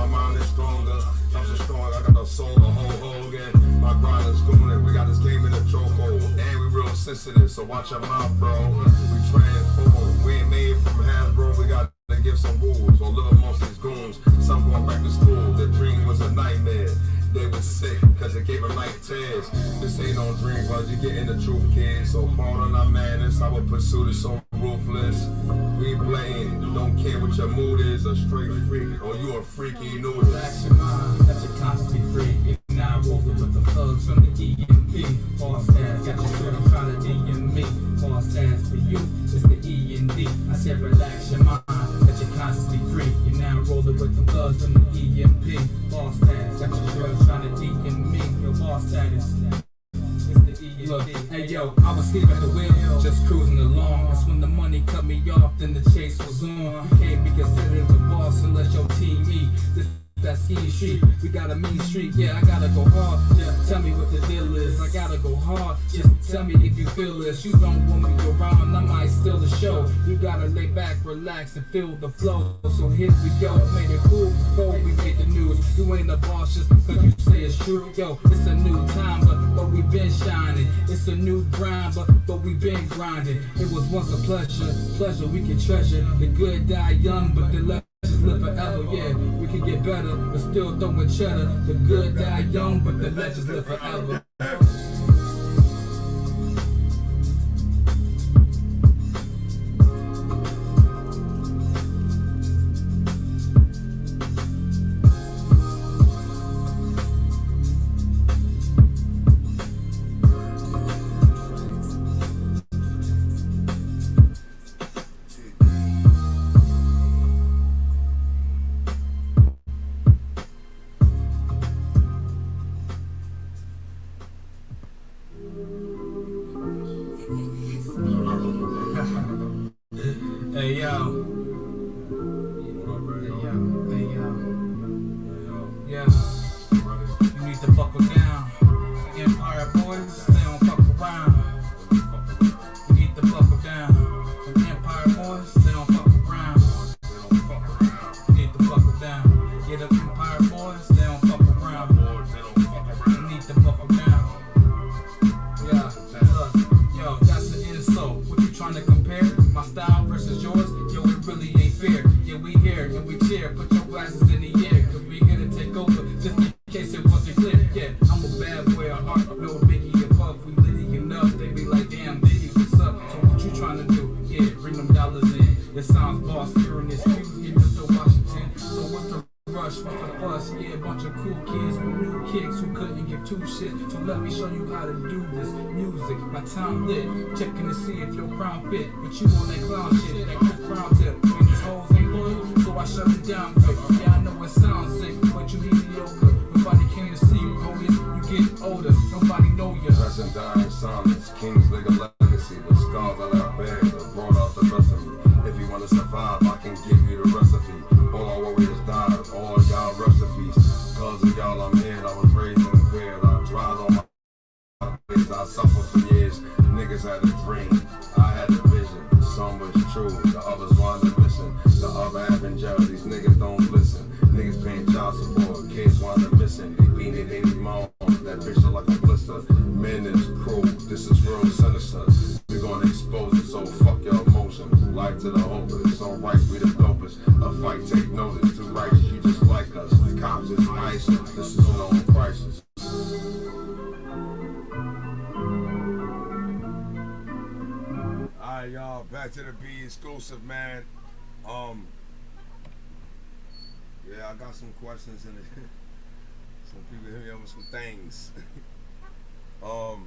Speaker 1: sensitive, so watch your mouth, bro. We transform, we ain't made from Hasbro, we gotta give some rules. Or little monsters goons, some going back to school. The dream was a nightmare. They was sick, cause it gave them night tears. This ain't no dream, but you getting the truth, kids. So pardon our madness, our pursuit is so ruthless. We blatant, don't care what your mood is, a straight freak, or you a freaky noodle.
Speaker 8: Relax your mind, let your conscience be free. If now rolling with the thugs from the EMP. All stats, got your girl trying to DM me. All stats for you, it's the E and D. I said relax your mind, let your conscience be free. You're now rolling with the thugs from the EMP. All stats, got your girl trying to DM me. Your boss status. Look, hey yo, I was sleeping at the wheel, just cruising along. That's when the money cut me off, then the chase was on. You can't be considered the boss unless your team eat. This that ski street, we got a mean street. Yeah, I gotta go hard. Just tell me what the deal is. I gotta go hard. Just tell me if you feel this. You don't want me around, I might steal the show. You gotta lay back, relax, and feel the flow. So here we go, made it cool before we made the news. You ain't a boss just because you say it's true. Yo, it's a new time, but we been shining. It's a new grind, but we been grinding. It was once a pleasure we can treasure. The good die young, but the legends live forever. Yeah, we can get better, but still throwing cheddar. The good die young, but the legends live forever. Hey yo. Yeah. You need to buckle down. Empire boys, they don't fuck around. You need to buckle down. Empire boys, they don't fuck around. You need to buckle down. Get up, Empire boys, they don't fuck around. You need to buckle down. Yeah, look, yo, that's the insult. What you trying to compare? My style versus yours? Yo, it really ain't fair. Yeah, we here and we cheer. Put your glasses in the air, cause we here to take over. Just in case it wasn't clear. Yeah, I'm a bad boy at heart. No biggie above. We litty enough. They be like, damn, Biggie, what's up? So what you trying to do? Yeah, bring them dollars in. It sounds boss. Hearing this music, Mr. Washington. So what's the rush, what's the fuss? Yeah, a bunch of cool kids with new kicks who couldn't give two shits. So let me show you how to do this music. My time lit, checking to see if your crown fit. But you on that clown shit, that Chris Brown tip. When these hoes ain't loyal, so I shut it down quick. Yeah, I know it sounds sick, but you mediocre. Nobody came to see you, boys. You get older, nobody know you.
Speaker 1: Rest and die in silence, kings legal legacy. The scars that I bear that brought out the rest of me. If you wanna survive, I can give you the recipe. All our warriors died, all y'all recipes. Cause of y'all I'm here, I was raised in the bed. I tried on my kids, I suffered for years. Niggas had a dream, I had a vision. Some was true, the others wanted to listen. The other half in jail, these niggas don't listen. Niggas paying child support, kids wanted missing. They beat it, they need mom, that bitch look like a blister. Men is cruel, this is real sinister. We gonna expose it, so fuck your emotions. Life to the hopeless, so right, we the dopest. A fight, take notice, two righteous, you just like us. The cops is nice, this is no crisis.
Speaker 7: Alright, y'all, back to the B.E.Exclusive, man. Yeah, I got some questions in it. Some people hit me up with some things. I'm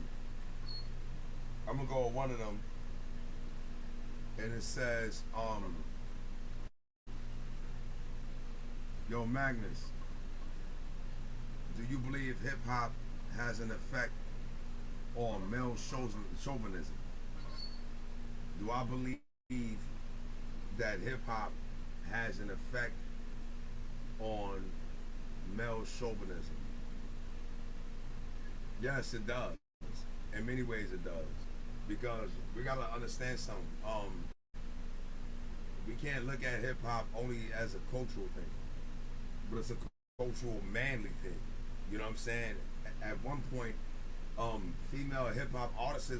Speaker 7: gonna go with one of them, and it says, yo, Magnus, do you believe hip hop has an effect on male chauvinism? Do I believe that hip hop has an effect on male chauvinism? Yes, it does. In many ways it does. Because we gotta understand something. We can't look at hip hop only as a cultural thing, but it's a cultural manly thing. You know what I'm saying? At one point, female hip hop artists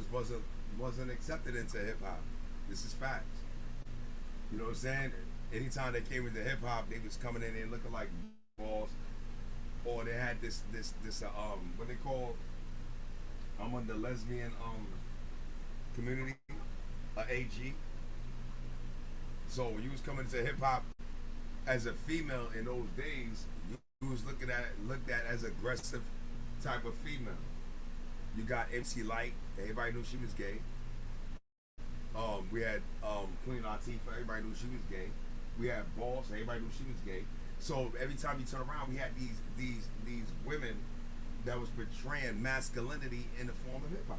Speaker 7: wasn't accepted into hip hop. This is facts. You know what I'm saying? Anytime they came into hip hop, they was coming in there looking like balls, or they had this what they call on the lesbian community, AG. So when you was coming to hip hop as a female in those days, you was looked at as aggressive type of female. You got MC Light, everybody knew she was gay. We had Queen Latifah, everybody knew she was gay. We had Boss, everybody knew she was gay. So every time you turn around, we had these women that was portraying masculinity in the form of hip hop.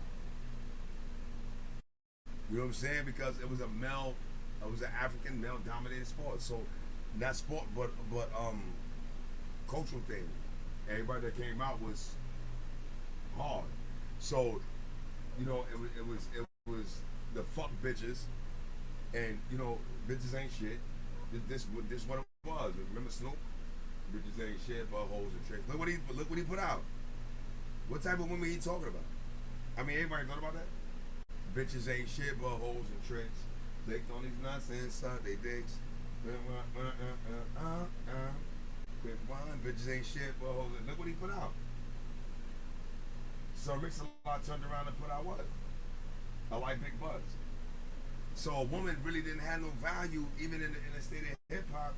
Speaker 7: You know what I'm saying? Because it was an African male dominated sport. So not sport, but cultural thing. Everybody that came out was hard. So, you know, it was the fuck bitches, and you know, bitches ain't shit. This what it was. Remember Snoop? Bitches ain't shit but hoes and tricks. Look what he put out. What type of women he talking about? I mean, everybody thought about that? Bitches ain't shit but hoes and tricks. Licked on these nuts and suck they dicks. Quick one, bitches ain't shit but hoes. Look what he put out. So Mix-a-Lot turned around and put out what? I like big butts. So a woman really didn't have no value even in the state of hip hop,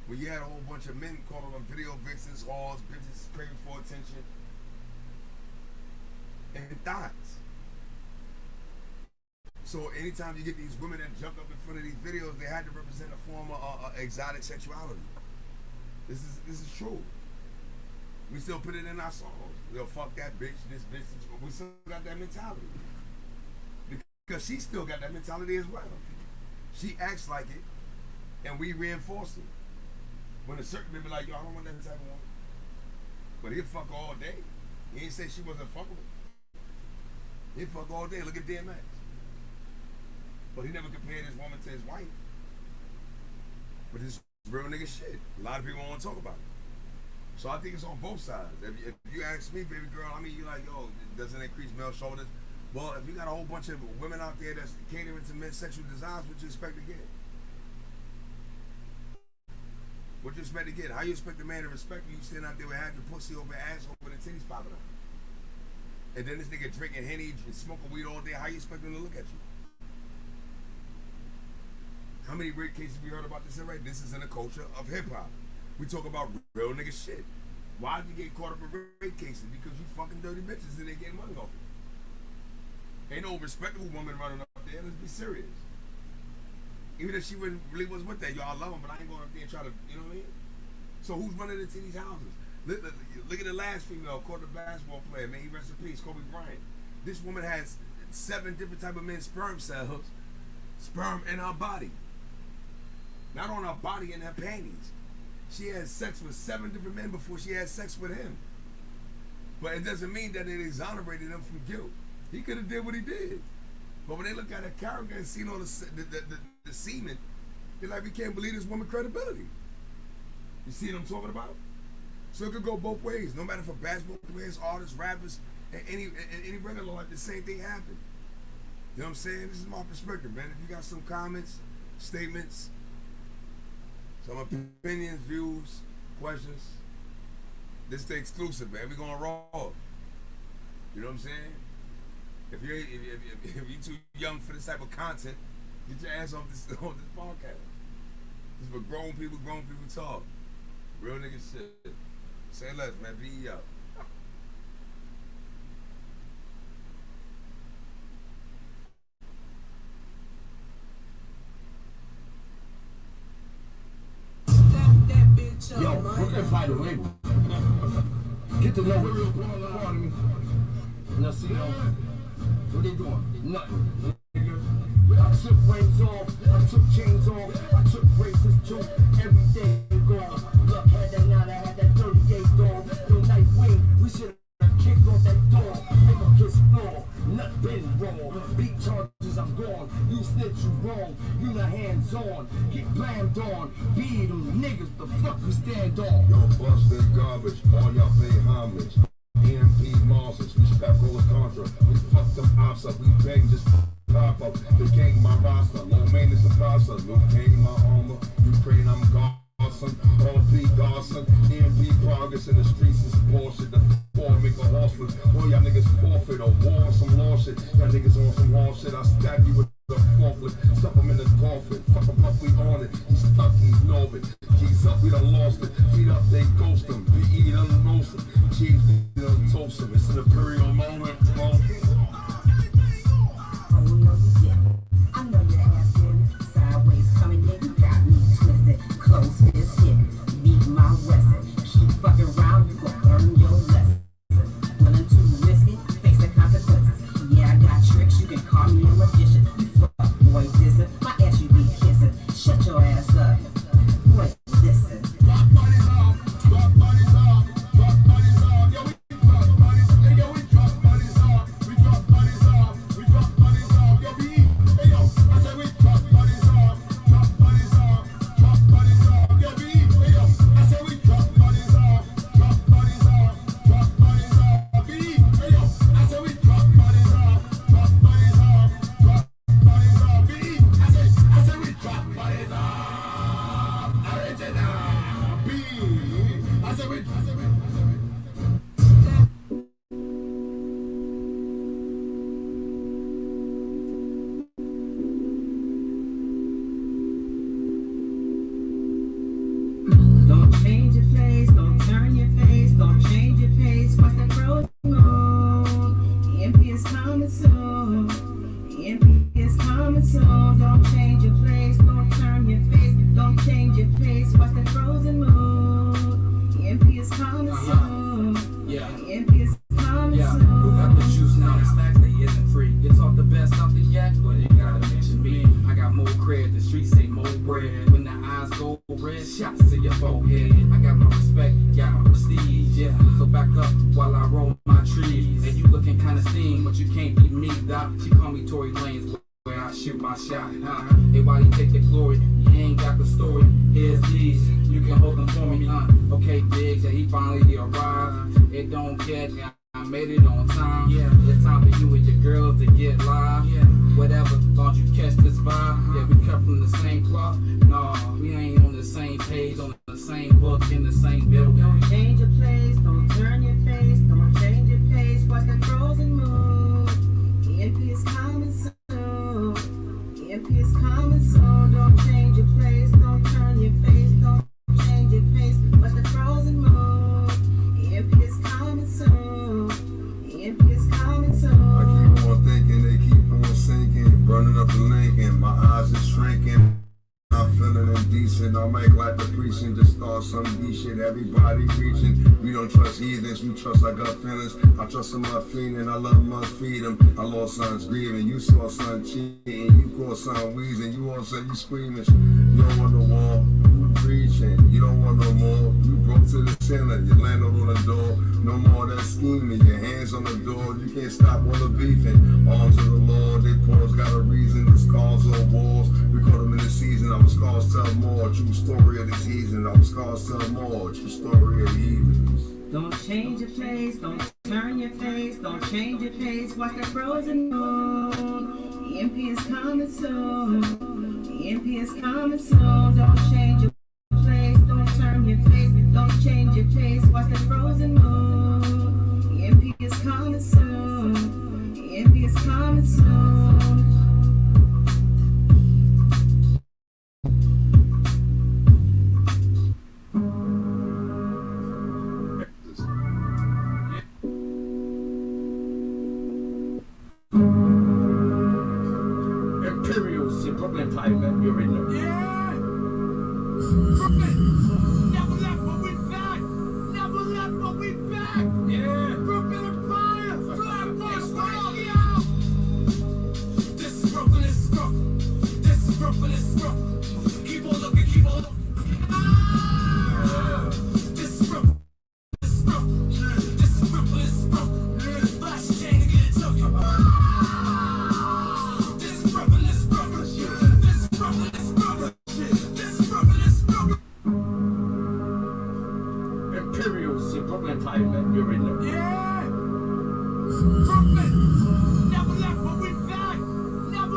Speaker 7: when you had a whole bunch of men calling them video vixens, whores, bitches craving for attention, and thoughts. So anytime you get these women that jump up in front of these videos, they had to represent a form of exotic sexuality. This is true. We still put it in our songs. We'll fuck that bitch, this bitch. We still got that mentality. Because she still got that mentality as well. She acts like it, and we reinforce it. When a certain people like, yo, I don't want that type of woman. But he'll fuck all day. He ain't say she wasn't fuckable. He'll fuck all day. Look at DMX. But he never compared his woman to his wife. But this real nigga shit. A lot of people won't talk about it. So I think it's on both sides. If you ask me, baby girl, I mean, you like, yo, doesn't increase male shoulders? Well, if you got a whole bunch of women out there that's catering to men's sexual desires, what you expect to get? What you expect to get? How you expect a man to respect you standing out there with half your pussy over your ass over the titties popping out? And then this nigga drinking Henny and smoking weed all day, how you expect him to look at you? How many rape cases we heard about this already? This is in the culture of hip hop. We talk about real nigga shit. Why did you get caught up in rape cases? Because you fucking dirty bitches and they getting money off it. Ain't no respectable woman running up there. Let's be serious. Even if she really was with that, yo, I love them, but I ain't going up there and try to, you know what I mean? So who's running into these houses? Look at the last female, called the basketball player, may he rest in peace, Kobe Bryant. This woman has 7 different type of men's sperm cells, sperm in her body. Not on her body, in her panties. She had sex with 7 different men before she had sex with him. But it doesn't mean that it exonerated him from guilt. He could have did what he did. But when they look at her character and seen all the semen, they're like, we can't believe this woman's credibility. You see what I'm talking about? So it could go both ways. No matter for basketball players, artists, rappers, and any regular life, the same thing happened. You know what I'm saying? This is my perspective, man. If you got some comments, statements, some opinions, views, questions, this is the exclusive, man. We're going raw. You know what I'm saying? If you're too young for this type of content, get your ass off this podcast. This is for grown people talk. Real nigga shit. Say less, man. B.E. out.
Speaker 8: Yo, Brooklyn, by the way, get to know real part of me. Now see, what they doing? Nothing. I took rings off, I took chains off, I took braces too. Everything gone. Look, had that 9, I had that 38 dog. No night wing, we should have kicked off that door. Make them kiss floor, nothing been wrong. Beat charges, I'm gone. You snitch, you wrong. You not hands on, get blamed on. Be them niggas, the fuck we stand on.
Speaker 1: Yo, busted garbage, all y'all pay homage. EMP Marshals, respect all the contra. We fucked them ops up, we bang just pop up. The gang, my roster, low maintenance suppressor. Luke Kane, my armor. Ukraine, I'm Garson. R.P. Garson. EMP progress in the streets is bullshit. The war make a horseless. Boy, y'all niggas forfeit or war on some law shit. Y'all niggas on some law shit. I stab you with the forklift. Stuff him in the coffin. Fuck him up, we on it. He's stuck, he's Norvin. Keys up, we done lost it. Feet up, they ghost him. B.E. done roast him. Cheese, we done toast him. It's an imperial moment.
Speaker 4: Oh no, you didn't. I know your ass didn't. Sideways coming, nigga, got me twisted. Close fist hit, beat my Wesson. Keep fucking around, you gon' learn your lesson. Willing to risk it, face the consequences. Yeah, I got tricks, you can call me a magician. You fuck boy dissing, my ass you be kissing. Shut your ass up. Wait, listen.
Speaker 1: Drop bodies off, drop bodies off, drop bodies off. Yeah, we drop bodies, hey yo, we drop bodies off, we drop bodies off, we drop bodies off. Yo, we eat, hey yo, I said we drop bodies off, drop bodies off, drop bodies off. Yo, we eat, hey yo, I said we drop bodies off, drop bodies off, drop bodies off. We eat, hey yo, I said we drop bodies off, drop bodies off, drop bodies off. We eat, I said we drop bodies off. Original, B.E. I said we.
Speaker 4: Don't change your face, don't turn your face, don't change your pace. Watch that frozen moon. EMP is coming soon. EMP is coming soon. Don't change your place, don't turn your face, don't change your pace. Watch that frozen moon. EMP is coming soon.
Speaker 8: Yeah.
Speaker 4: EMP is coming
Speaker 8: Yeah,
Speaker 4: soon.
Speaker 8: who got the juice now? It's facts, they isn't free. You talk the best out the yak, but you gotta mention me. I got more cred, the streets say more bread. When the eyes go red, shots to your forehead. I got my respect, got my prestige, yeah. So back up while I roll my trees. And you looking kinda steam, but you can't beat me, doc. She call me Tory Lanez, where I shoot my shot. Hey, why you take the glory? You ain't got the story. Here's these, you can hold them for me, Okay, Biggs, yeah, he finally arrived. It don't get, I made it on time. Yeah, it's time for you and your girls to get live. Yeah, whatever, don't you catch this vibe? Yeah, we cut from the same cloth. No, we ain't on the same page, on the same book, in the same building.
Speaker 4: Don't change your place, don't turn your face, don't change your pace. Watch that frozen moon. EMP is coming soon. EMP is coming soon. Don't change your place, don't turn your face, don't change your pace. Watch that frozen moon. EMP is coming soon. EMP is coming
Speaker 1: I
Speaker 4: soon.
Speaker 1: keep on thinking, they keep on sinking, burning up the Lincoln. My eyes are shrinking. I'm feeling indecent. I'm act like the preaching, just start some B shit. Everybody preaching. We don't trust heathens, we trust our gut feelings. I trust in my feeling, I love my freedom. I lost sons grieving, you saw son cheating, you caught son wheezing, you all said you screaming. You don't want no war, you preaching. You don't want no more. You broke to the center, you landed on the door. No more that scheming, your hands on the door. You can't stop all the beefing. Arms of the Lord, they pause, got a reason. The scars on walls, we caught them in the season. Our scars tell more. True story of the season. Our scars tell more. True story of heathens.
Speaker 4: Don't change your place, don't turn your face, don't change your pace. Watch that frozen moon. EMP is coming soon. EMP is coming soon. Don't change your place, don't turn your face, don't change your pace. Watch that frozen moon. EMP is coming soon. EMP is coming soon.
Speaker 8: Imperials in Brooklyn, Climate, you already know.
Speaker 6: Yeah! Brooklyn! Never left, but we back! Never left, but we back!
Speaker 8: Yeah!
Speaker 6: Brooklyn Empire! Fly first, radio!
Speaker 8: This is Brooklyn, this is Brooklyn. This is Brooklyn, this is Brooklyn. Keep on looking, keep on looking. Ah! This is Brooklyn, this is Brooklyn. This is Brooklyn, this is Brooklyn. Flash your chain to get it to you. This is Brooklyn, this is Brooklyn. This is Brooklyn, this is Brooklyn. This is Brooklyn, this is Brooklyn. Imperials in Brooklyn, Climate, you already know.
Speaker 6: Yeah! Brooklyn! Never left, but we back! Never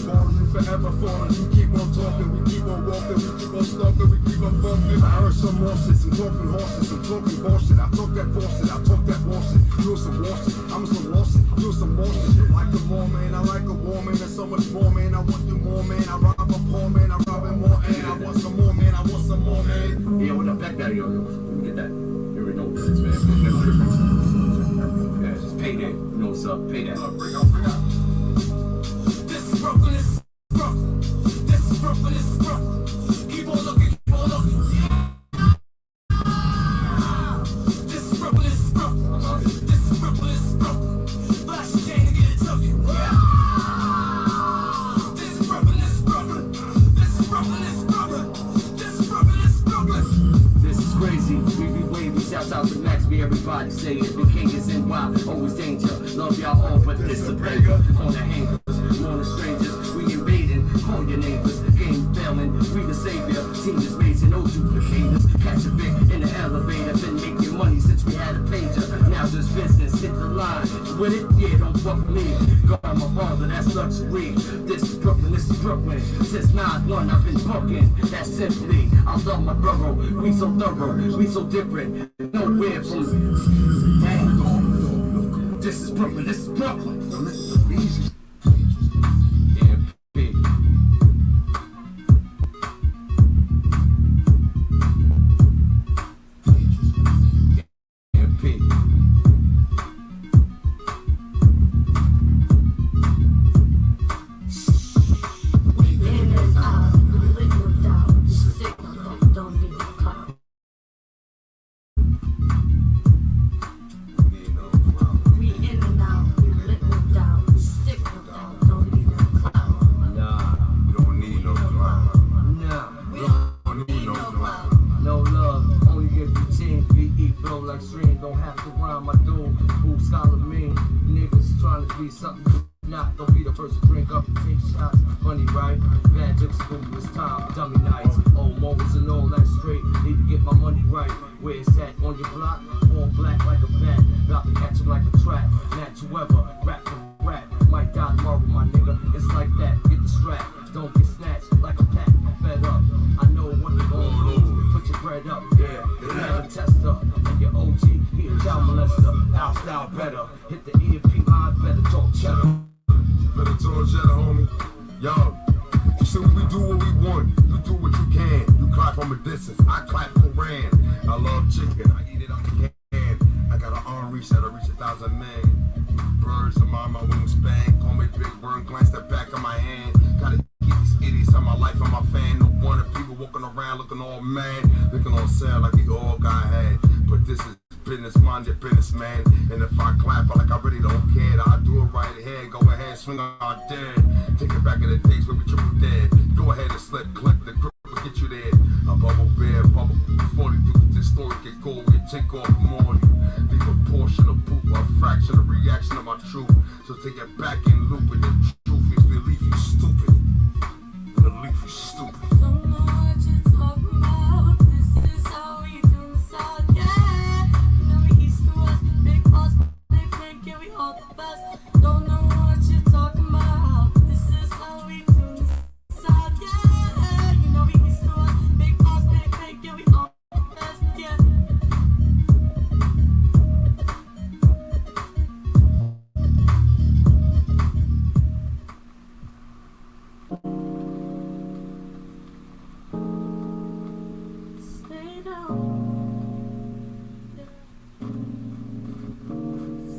Speaker 9: falling, we forever falling. We keep on talking, we keep on walking, we keep on stalking, we keep on fucking. I heard some horses, I'm talking horses, I'm talking bullshit. I talk that bullshit, I talk that bullshit. You some bullshit, I'm some bullshit, you some bullshit. Like a more man, I like a woman, there's so much more man. I want you more man, I rob a poor man, I rob him more and I want some more man, I want some more man.
Speaker 10: Yeah, what up, back that, yo, let me get that. You already know what this is, man. Yeah, just pay that, you know what's up, pay that. Bring out.
Speaker 8: This is Brooklyn, this is Brooklyn. This is Brooklyn, this is Brooklyn. Keep on looking, keep on looking. This is Brooklyn, this is Brooklyn. This is Brooklyn, this is Brooklyn. Flash your chain and get it took you. This is Brooklyn, this is Brooklyn. This is Brooklyn, this is Brooklyn. This is Brooklyn, this is Brooklyn.
Speaker 10: This is crazy, we be wavy, shouts out to Max, be everybody say it. The king is in wild, always danger. Love y'all all, but this is a breaker. On the hangers, on the strangers, we invading. Call your neighbors, game failing. We the savior, team is raising, no duplicators. Catch a bit in the elevator, been making money since we had a pager. Now this business, hit the line. With it, yeah, don't fuck with me. Guard my father, that's luxury. This is Brooklyn, this is Brooklyn. Since 9-1, I've been booking. That's simply, I love my borough. We so thorough, we so different. Nowhere from. Dang. This is Brooklyn, this is Brooklyn. Yeah, big. Yeah, big. No love, only give you 10. B.E. flow like stream, don't have to rhyme. I do, who scholar me. Niggas trying to be something not. Don't be the first to drink up and take shots. Funny, right? Bad jokes, it's time. Dummy nights, old moments and all that straight. Need to get my money right. Where it's at on your block, all black like a bat. About to catch him like a trap. Natural ever, rap from rap. Might die tomorrow, my nigga. It's like that. Get the strap, don't get snatched like a pack. I'm fed up. I know what you're gonna do. Put your bread up, yeah. You never test up. And your OG, he a child molester. Our style better. Hit the EMP line, better talk cheddar.
Speaker 9: Better talk cheddar, homie. Yo, you say we do what we want. You do what you can. You clap from a distance. I clap for Rand. I love chicken. I eat it out the can. I got an arm reach that'll reach 1,000 men. Birds are my wingspan. Call me Big Bird. Glance the back of my hand. Gotta keep these idiots on my life and my fan. No wonder people walking around looking all mad. Looking all sad like they all got had. But this is business minded business, man. And if I clap, I like I really don't care. I do it right ahead. Go ahead, swing out dead. Take it back in the days where we triple dead. Go ahead and slip, clip the grip will get you there. A bubble bear, bubble 42. This story can go and take off more. Leave a portion of poop, a fraction of reaction of my truth. So take it back and loop it. The truth is belief you stupid. Belief you stupid.
Speaker 11: Don't know what you're talking about. This is how we do in the South, yeah. You know we east to west, big boss, big big, yeah, we all the best. Don't know what you're talking about. This is how we do in the South, yeah. You know we east to west, big boss, big big, yeah, we all the best, yeah. Stay down.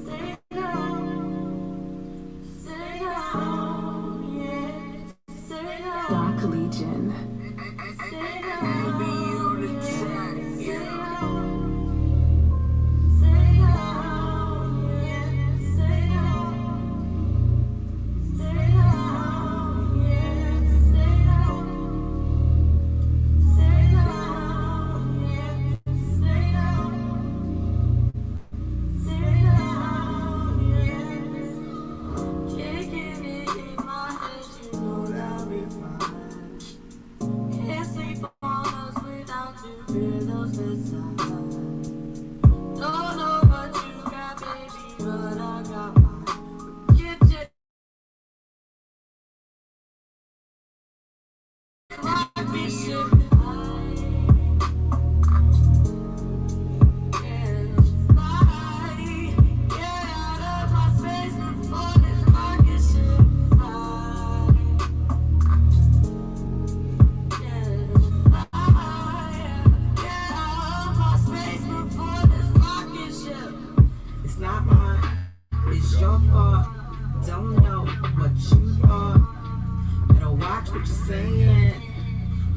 Speaker 11: Stay down. Stay down. Yeah. Stay down.
Speaker 12: Dark Legion.
Speaker 11: Stay down. Be on the track. Stay down. Stay down. Yeah. Stay down. Stay down. Yeah. Stay down. Stay down, yeah. Stay down. Stay down, yeah. Kicking it in my head, you know that we fine. be shit.
Speaker 4: It's not mine, it's your fault. Don't know what you thought. Better watch what you're saying,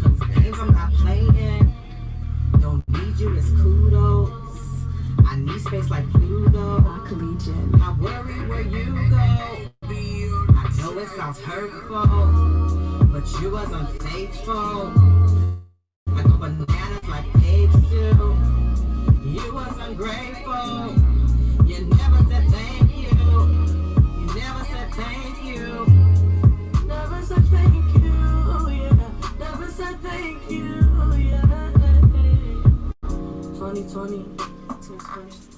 Speaker 4: cause the games I'm not playing. Don't need you as kudos. I need space like Pluto. Not worry where you go. I know it sounds hurtful, but you was unfaithful. Like a banana like pigs do. You was ungrateful. You never said thank you. You never said thank you.
Speaker 11: Never said thank you, yeah. Never said thank you, yeah. 2020,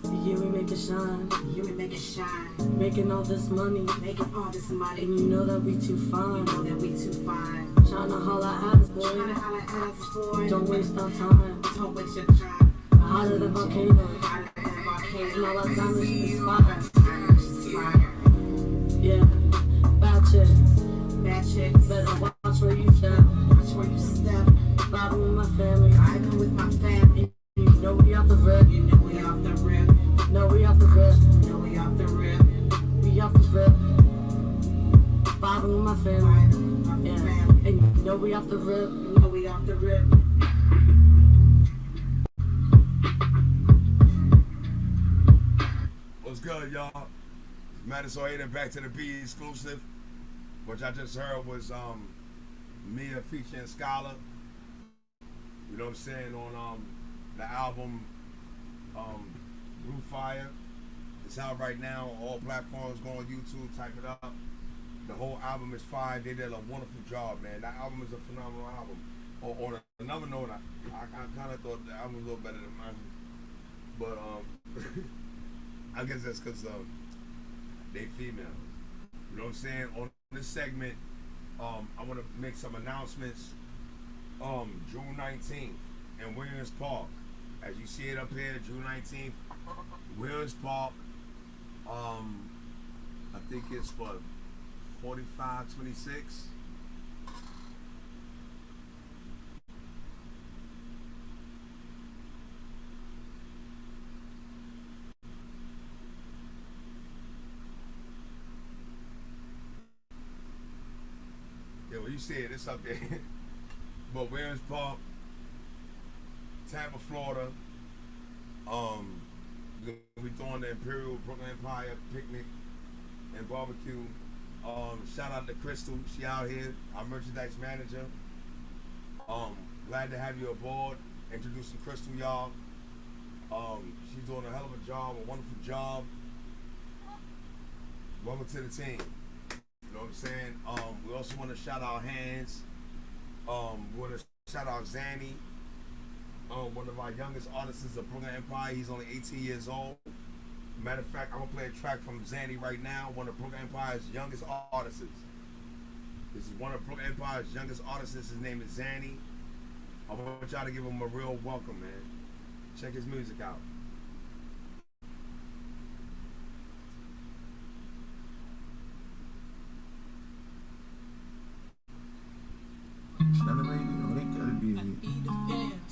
Speaker 11: the year we make it shine.
Speaker 4: The year we make it shine.
Speaker 11: Making all this money.
Speaker 4: Making all this money.
Speaker 11: And you know that we too fine.
Speaker 4: You know that we too fine.
Speaker 11: Tryna holla at us, boy.
Speaker 4: Tryna holla at us, boy.
Speaker 11: Don't waste our time.
Speaker 4: Don't waste your time.
Speaker 11: Hotter than volcanoes.
Speaker 4: Hotter than volcanoes.
Speaker 11: And all our diamonds is fire.
Speaker 4: She's fire.
Speaker 11: Yeah, bad chicks.
Speaker 4: Bad chicks.
Speaker 11: Better watch where you step.
Speaker 4: Watch where you step.
Speaker 11: Vibing with my family.
Speaker 4: Vibing with my family.
Speaker 11: You know we off the rip.
Speaker 4: You know we off the rip.
Speaker 11: No, we off the rip.
Speaker 4: You know we off the rip.
Speaker 11: We off the rip. Vibing with my family. Yeah, and you know we off the rip.
Speaker 4: You know we off the rip.
Speaker 7: What's good, y'all? Madison Hayden back to the B.E.Exclusive. What I just heard was Mia featuring Scholar. You know what I'm saying? On the album Roof Fire. It's out right now on all platforms. Go on YouTube, type it up. The whole album is fire. They did a wonderful job, man. That album is a phenomenal album. On another note, I kind of thought the album was a little better than mine. But I guess that's because they females. You know what I'm saying? On this segment, I want to make some announcements. June 19th in Williams Park. As you see it up here, June 19th, Williams Park. I think it's for 4526. Yeah, well, you see it, it's up there. But Williams Park, Tampa, Florida. We throwing the Imperial Brooklyn Empire picnic and barbecue. Shout out to Crystal, she out here, our merchandise manager. Glad to have you aboard. Introducing Crystal, y'all. She's doing a hell of a job, a wonderful job. Welcome to the team. You know what I'm saying? We also want to shout out Hands. We want to shout out Zanny, one of our youngest artists of Brooklyn Empire. He's only 18 years old. Matter of fact, I'm going to play a track from Zanny right now, one of Brooklyn Empire's youngest artists. This is one of Brooklyn Empire's youngest artists. His name is Zanny. I want y'all to give him a real welcome, man. Check his music out.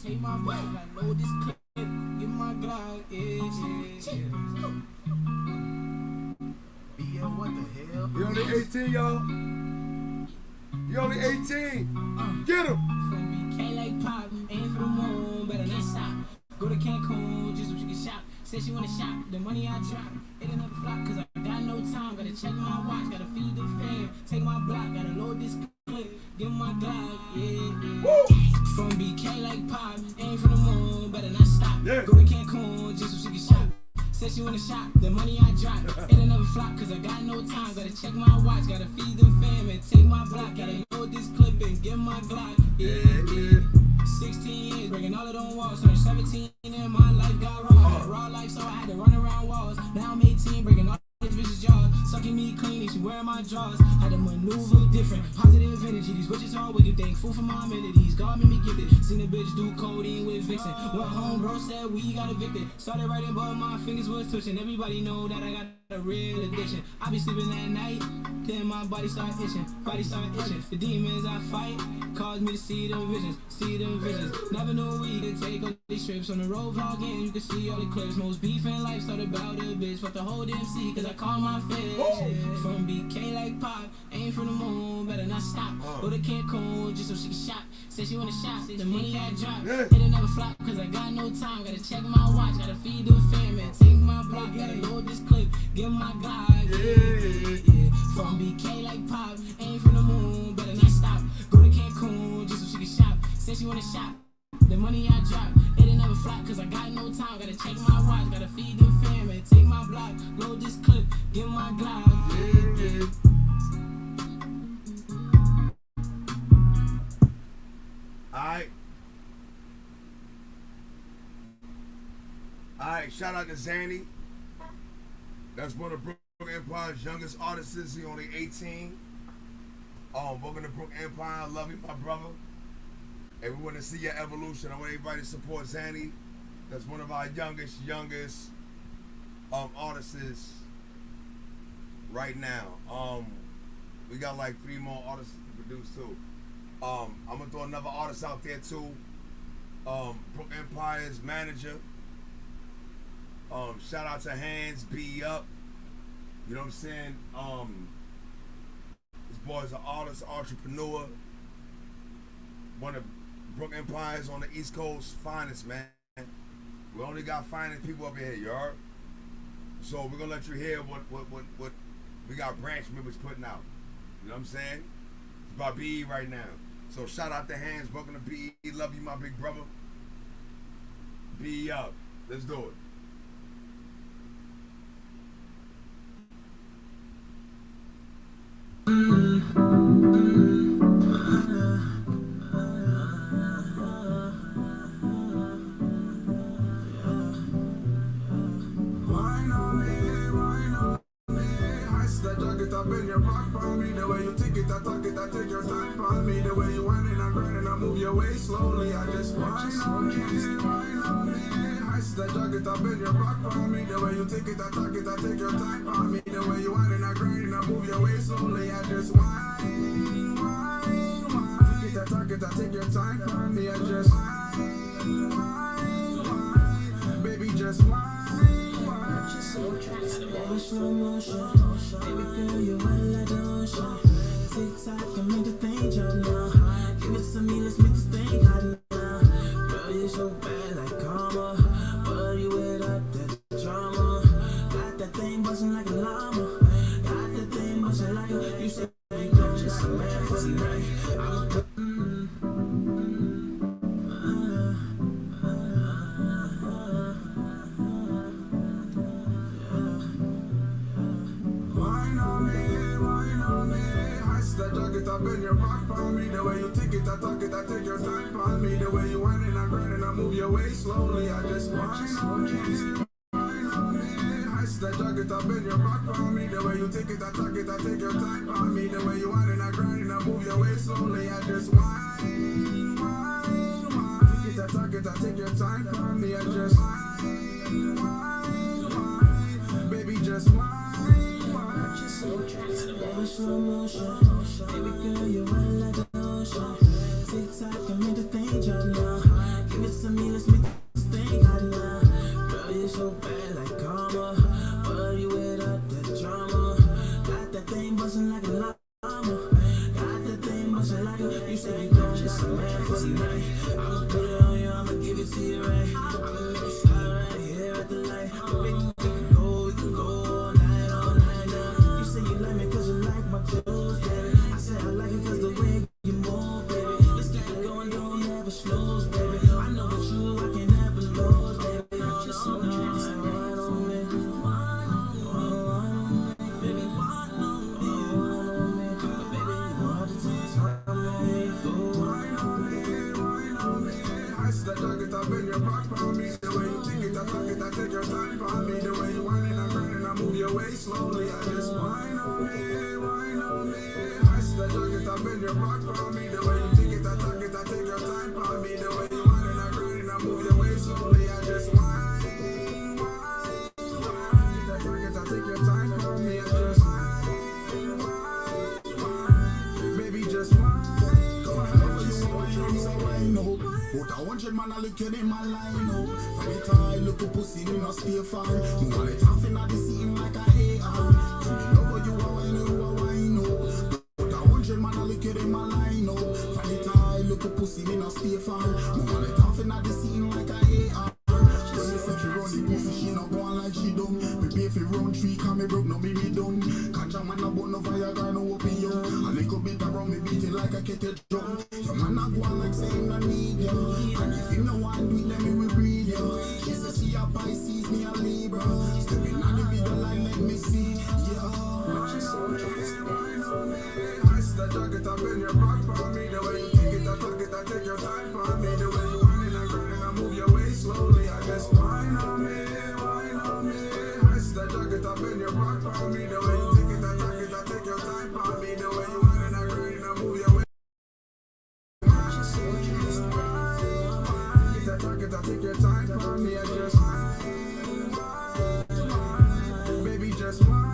Speaker 5: Take my ride, I know this clip. Get my glide, yeah. What the hell?
Speaker 7: You only 18, y'all. You only 18. Get him.
Speaker 5: From BK like pop, aim for the moon, better not stop. Go to Cancun, just so she can shop. Said she wanna shop, the money I drop. It another flop, cause I got no time. Gotta check my watch, gotta feed the fam. Take my block, gotta load this clip. Give my glide, yeah.
Speaker 7: Woo!
Speaker 5: From BK like pop, aim for the moon, better not stop.
Speaker 7: Yeah.
Speaker 5: Go to Cancun, just so she can shop. Said she wanna shop, the money I drop. It another flop, cause I got no time. Gotta check my watch, gotta feed the fam and take my block. Gotta load this clip and get my Glock, yeah. 16 years, breaking all of them walls. Turned 17 and my life got raw. Raw life, so I had to run around walls. Now I'm 18, breaking all these bitches' jaws. Sucking me clean, and she wearing my drawers. Had to maneuver maneuver different. Positive energy, these bitches all wicked. Thankful for my amenities, God made me gifted. Seen a bitch do codeine with Vixen. Went home, bro said we got evicted. Started writing, but my fingers was twitching. Everybody know that I got a real addiction. I be sleeping that night, then my body start itching. The demons I fight caused me to see them visions. Never knew we could take all these trips on the road vlogging. You can see all the clips. Most beef in life started about a bitch. Fuck the whole MC, cause I call my fish. From BK like pop, aim for the moon, better not stop. Go to Cancun just so she can shop. Said she want a shot, the money I drop. It'll never flop, cause I got no time. Gotta check my watch, gotta feed the fam and take my block. Gotta load this clip, get my Glock. Yeah. From BK like pop, aim for the moon, better not stop. Go to Cancun just so she can shop. Said she want a shot, the money I drop. It'll never flop, cause I got no time. Gotta check my watch, gotta feed the fam and take my block. Load this clip, get my Glock. Yeah.
Speaker 7: Alright, shout out to Zanny. That's one of Brooklyn Empire's youngest artists. He only 18. Welcome to Brooklyn Empire. I love you, my brother. And we want to see your evolution. I want everybody to support Zanny. That's one of our youngest artists right now. We got like 3 more artists to produce too. I'm gonna throw another artist out there too. Brooklyn Empire's manager. Shout out to Hands B Up. You know what I'm saying? This boy's an artist, entrepreneur. One of Brooklyn Empire's on the East Coast finest, man. We only got finest people up in here, you heard? So we're gonna let you hear what we got branch members putting out. You know what I'm saying? It's about B.E. right now. So shout out to Hands, welcome to B.E. Love you, my big brother. B.E. up. Let's do it.
Speaker 3: Up in your rock on me, the way you take it, I talk it, I take your time on me, the way you whine and I grind and I move your way slowly, I just whine on me. I see that jug it up in your rock on me, the way you take it, I talk it, I take your time on me, the way you whine and I grind and I move your way slowly, I just whine. Take it, I talk it, I take your time on me, I just whine. Baby, just whine. Slow motion, baby girl, you whine like the ocean. Tick-tock, I make the thing jump now. Give it to me, let's make this thing hot now. Girl, you so bad like karma, but you without that drama. Got that thing bustin' like a llama. Got that thing bustin' like a, you say you don't just a man for the night. Up in your rock on me, the way you take it, I talk it, I take your time on me, the way you whine and I grind and I move your way slowly, I just whine on me. I see that jug it up in your rock on me, the way you take it, I talk it, I take your time on me, the way you whine and I grind and I move your way slowly, I just whine. Take it, I talk it, I take your time on me, I just whine. Baby, just whine. Slow motion, baby girl, you whine like the ocean. Tick-tock, I made the thing jump now. Give it to me, let's make this thing hot now. Girl, you so bad like karma, but you without that drama. Got that thing bustin' like a llama. Got that thing bustin' like a, you say you don't just a man for the night. I'ma put it on you, I'ma give it to you right. I'ma make you slide right here at the light. We can go all night now. You say you like me cause you like my clothes, baby. I said I like it cause the way you move, baby. Let's get it going, don't ever slows, baby. I know with you I can never lose, baby. I'm just so nice, wine on me. Baby, wine on me. Baby, you know how to take time on me. Go wine on me. I see that jug it up in your rock on me. The way you take it, I talk it, I take your time on me. The way you whine and I grind and I move your way slowly. I just whine on me. bend your back on me. The way you take it, I talk it, I take your time on me. The way you want and I grind and I move your way slowly. I just whine. I talk it, I take your time on me. I just whine. Baby, just whine.
Speaker 2: Put 100 man I look at in my line up. From the tie, look up pussy, me no stay far. Me want it half in the scene like a AR. Give me love you a wine up. Put 100 man I look at in my line up. From the tie, look up pussy, me no stay far. Me want it half in the scene like a AR. When me say she run the pussy, she no go on like she done. Me pay for round 3, cause me broke, no me done. Catch a man a bun no Viagra, no opium. A little bit around me beat it like a kettle drum. Your man a go on like saying I need you. And if you no want do it, then me will breed you. She says she a Pisces, me a Libra. Stepping on the middle line, let me see. Yeah.
Speaker 3: She's so I see that jacket, I bend your back on me. The way you take it, I talk it, I take your time on me. The way you want it, I grind and I move your way slowly. I just whine on me, whine on me. I see that jacket, I bend your back on me. The way you take it, I talk it, I take your time on me. The way you want it, I grind and I move your way. She's so I talk it, I take your time on me. I just whine, baby, just whine.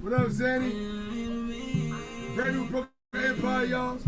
Speaker 9: What up, Zanny? Brand new Brooklyn Empire, y'all.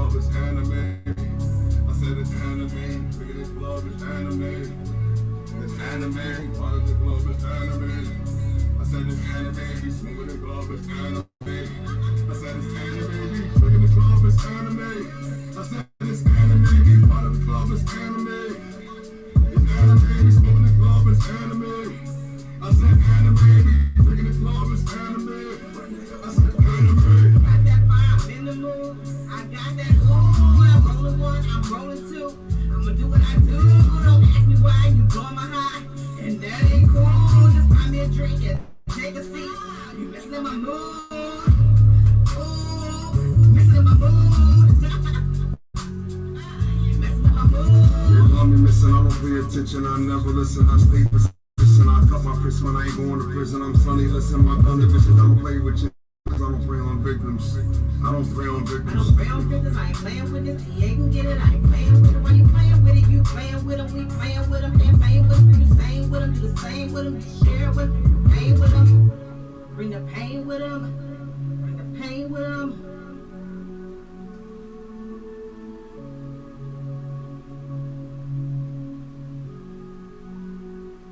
Speaker 1: It's anime. I said it's anime. Look at this glove, it's anime. It's anime. Part of the glove is anime. I said it's anime. Be smooth the glove, it's anime. I said it's anime. Look at the glove, it's anime. I said it's anime. Part of the glove is anime. It's anime. Be smooth the glove, it's anime. I said anime. Look at the glove, it's anime. I said anime.
Speaker 4: Got that vibe in the mood. I got that ooh. I'm rolling one, I'm rolling two. I'ma do what I do. Don't ask me why I drinking, take a seat. You messing in my mood. Ooh, messing in my mood. You messing in my mood.
Speaker 1: They love me missing, I don't pay attention, I never listen, I stay persistent. I cut my fist when I ain't going to prison. I'm sunny, listen, my gun division, I don't play with you. Cause I don't prey on victims. I don't prey on victims.
Speaker 4: I don't prey on victims, I ain't playing with this. He ain't gonna get it, I ain't playing with it. Why you playing with it? You playing with him, we playing with him. Can't playing with him, you the same with him, you the same with him. You share with him, you pain with him. Bring the pain with him. Bring the pain with him.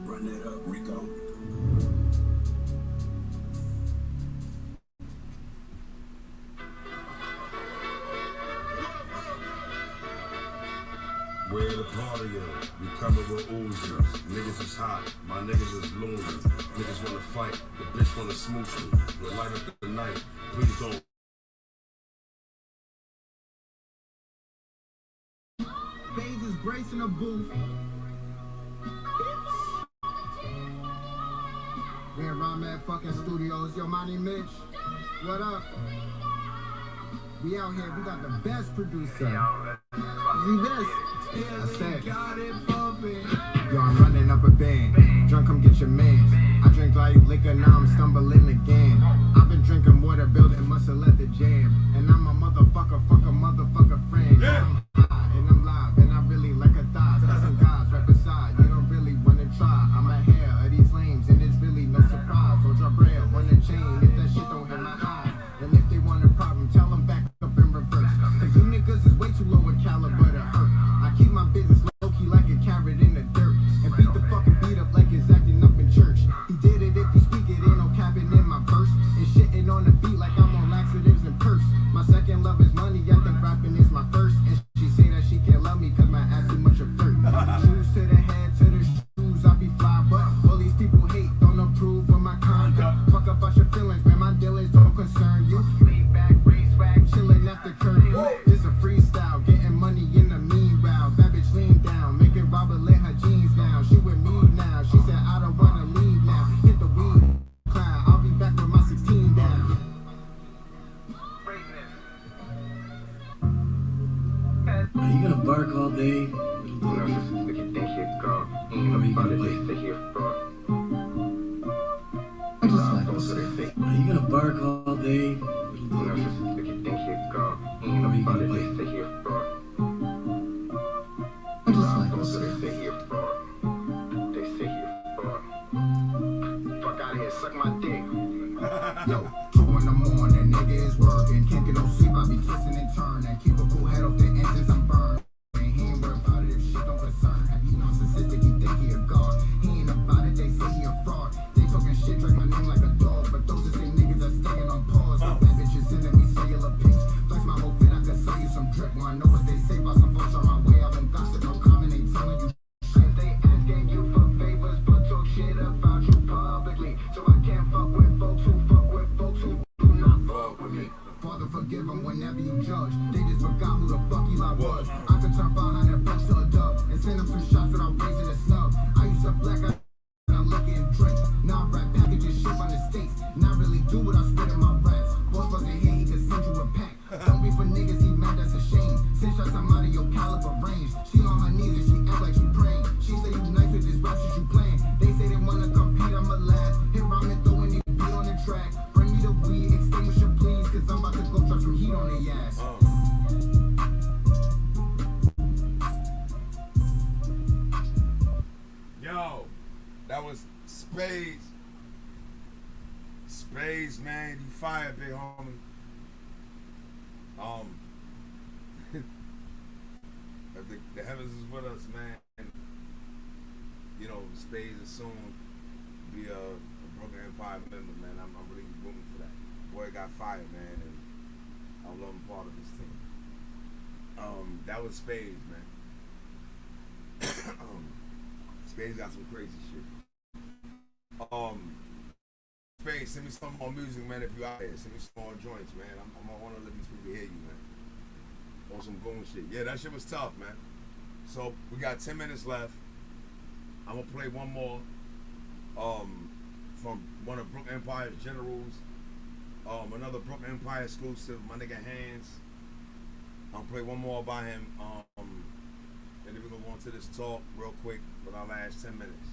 Speaker 2: Run that up, Rico.
Speaker 1: Where the party at? We coming with Uzi. Niggas is hot, my niggas is loony. Niggas wanna fight, the bitch wanna smooch me. We'll light up the night, please don't.
Speaker 3: Baze is bracing a booth. We're around at fucking studios. Yo, my name Mitch. What up? We out here. We got the best producer. The best. I said. Yo, I'm running up a band. Drunk, come get your man. I drink like liquor, now I'm stumbling again. I've been drinking water, building muscle at the jam. And I'm a motherfucker, fuck a motherfucker friend. I'm high and I'm live, and I really like a thigh. Listen, guys, right beside, you don't really wanna try. I'm a hair of these lames, and it's really no surprise. Hold your bread, on the chain, if that shit don't hit my eyes. And if they want a problem, tell them back up in reverse. Cause you niggas is way too low in caliber to hurt. I keep my business low-key like a carrot in the dirt. And beat the fucking beat up like it's acting up in church. He did it if he speak it, ain't no capping in my verse. And shitting on the beat like I'm on laxatives and perks. My second love is money, I think rapping is my first. And she say that she can't love me cause my ass too much of flirt. Shoes to the head, to the shoes, I be fly. But all these people hate, don't approve of my conduct. Fuck up about your feelings, man, my dealings don't concern you. Lean back, race back, chilling after curfew. This a freestyle, getting money in the meanwhile. That bitch lean down, making Robert let her jeans down. She with me now, she said I don't wanna leave now. Hit the weed, clown, I'll be back with my 16 down.
Speaker 10: Are you gonna bark all day? Are you gonna bark all day? Are you gonna
Speaker 3: Fuck out here, suck my dick. Yo, 2 in the morning, nigga is working. Can't get no sleep, I be twisting and turning. Keep a cool head off the engines, I'm burned. He ain't worried about it if shit don't concern him. He narcissistic, he think he a god. He ain't about it, they say he a fraud. They talking shit, drag my name like a dog. But those the same niggas that staying on pause. My bad bitches sending me cellular pics. Flex my whole fit, I can sell you some drip. Wanna know what they say about some folks on my way? I don't gossip, no comment, ain't telling you. If they asking you for favors, but talk shit about you publicly. So I can't fuck with folks who fuck with folks who do not fuck with me. Father, forgive them whenever you judge. They just forgot who the fuck Eli was. I could turn 500 bucks to a dub and send them some shots without raising a snub. I used to black out and I look and drink. Now I rap packages ship on the states. Not really do what I spit in my raps. Boss wasn't here, he could send you a pack. Don't be for niggas, he mad, that's a shame. Send shots, I'm out of your caliber range. She on her knees and she act like she praying. She say you nice with this rap shit you playing. They say they wanna compete, I'm a last. Hit rhyme and throw any beat on the track. Bring me the weed, extinguisher please, cause I'm about to go drop some heat on their ass.
Speaker 7: Yo, that was Spades. Spades, man, you fired, big homie. If the heavens is with us, man, you know, Spades is soon be a Broken Empire member, man. I'm really rooting for that. Boy got fired, man, and I love him part of this team. That was Spades, man. Spades got some crazy shit. Spades, send me some more music, man, if you out there. Send me some more joints, man. I want to let these people hear you, man. On some goon shit. Yeah, that shit was tough, man. So, we got 10 minutes left. I'm going to play one more. from one of Brooklyn Empire's generals. Another Brooklyn Empire exclusive, my nigga Hands. I'll play one more by him. And then we're gonna go into this talk real quick with our last 10 minutes.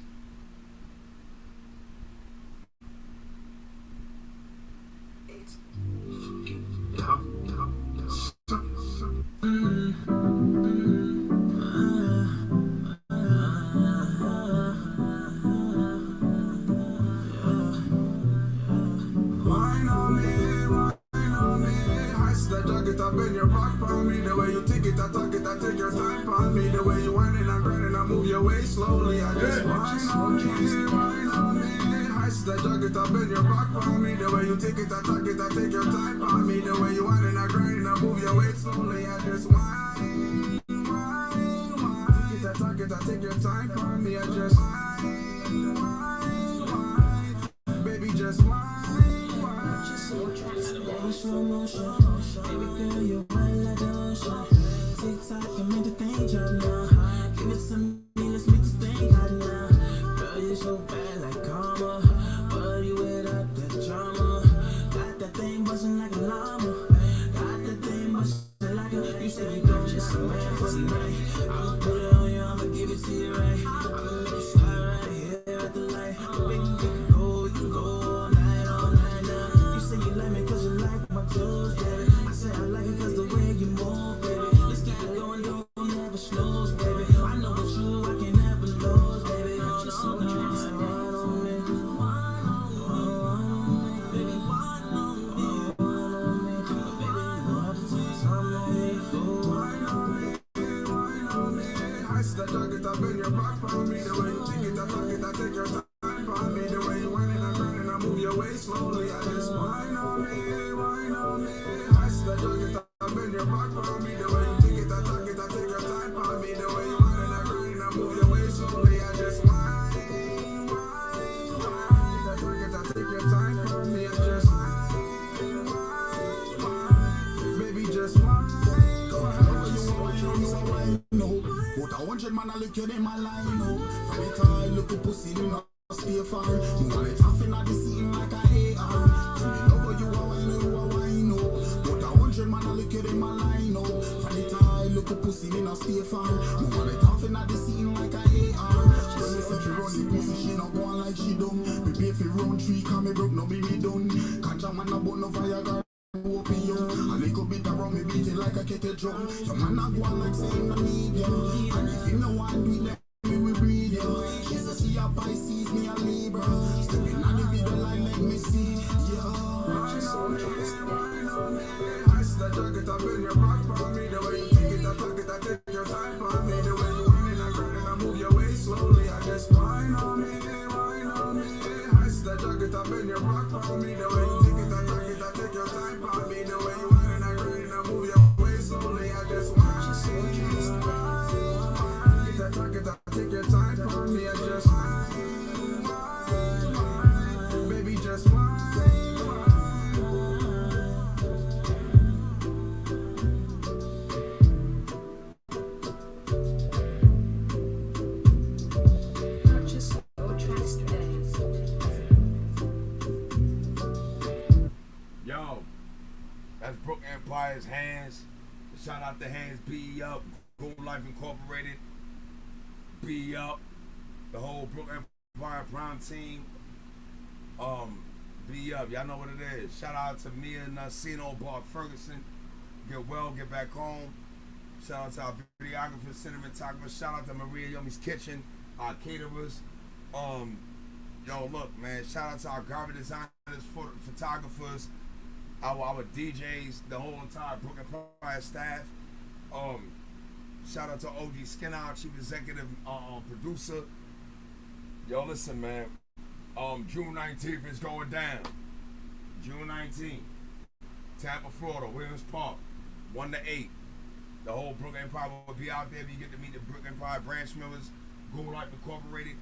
Speaker 2: Up in your back on me, the way you take it, I talk it, I take your time on me, the way you whine and I'm grinding, I move your way slowly, I just whine on me, I said I jug it up in your back on me, the way you take it, I talk it, I take your time on me, the way you whine and I'm grinding, I move your way slowly, I just whine, take it, I talk it, I take your time on me, I just whine, baby, just whine. Slow motion, baby girl, you whine like the ocean. TikTok, I'm in the danger now. Give it to me, let's make this thing hot now. Girl, you're so bad like karma, but you without that drama. Got that thing buzzing like a llama. Got that thing buzzing like a. You say you don't just a man for the night. I'ma put it on you, I'ma give it to you right. I'ma make you slide right here at the light. Baby, you can go all night now. You say you like me 'cause you like my clothes, baby. I say I like it 'cause the way you move, baby. Let's get it going, don't never slows, baby. I know with you I can never lose, baby. Oh, no, no, wine on me, baby, wine on me, baby, you have to take time on me, wine on me. I said I dug it up in your back on me, the way you take it, I talk it, I take your time on me, the way you whine and I'm grinding, I move your way slowly, I just whine on me. I said I dug it up in your back on me, the way you take it, I talk it, I take your time on me, the way you whine and I'm grinding, I move your way slowly, I just whine, I talk it, I take your time on me, I just whine, baby, just whine. What 100 man I look at in my line, no. From the time look at pussy, you know, stay far. You want it off in the scene like a AR. Tell me love you a wine, no. What 100 man I look at in my line, no. From the time look at pussy, you know, stay far. You want it off in the scene like a AR. When me say she run the pussy, she not go on like she done. Me pay for round 3, cause me broke, no be me done. Catch a man a bun of Viagra. A little bit around me beat it like a kettle drum. Your man a go on like saying I need you. And if you no want do it, then me will breathe you. She says she a Pisces, me a Libra. Stepping on the video like make me see. Yeah, wine on me. I said I drag it up in your back on me. The way you take it, I talk it, I take your time on me. The way you whine and I grind and I move your way slowly. I just wine on me. I said I drag it up in your back on me. The way you take it, I talk it, I take your time on me. The way you whine and I grind and I move your way slowly. I just whine. I talk it, I take your time on me. I just whine. Baby, just whine.
Speaker 7: Yo, that's Brooklyn Empire's Hands. Shout out to Hands, B.E. Up, Gold Life Incorporated, B.E. Up, the whole Brooklyn Empire Prime team. B.E. Up, y'all know what it is. Shout out to Mia Nacino, Bart Ferguson. Get well, get back home. Shout out to our videographers, cinematographers. Shout out to Maria Yomi's Kitchen, our caterers. Yo, look, man. Shout out to our graphic designers, photographers, our DJs, the whole entire Brooklyn Empire staff. Shout out to OG Skin Out, chief executive producer. Yo, listen, man. June 19th is going down. June 19th, Tampa, Florida, Williams Park, 1 to 8. The whole Brooklyn Empire will be out there. You get to meet the Brooklyn Empire branch members, Gold Life Incorporated.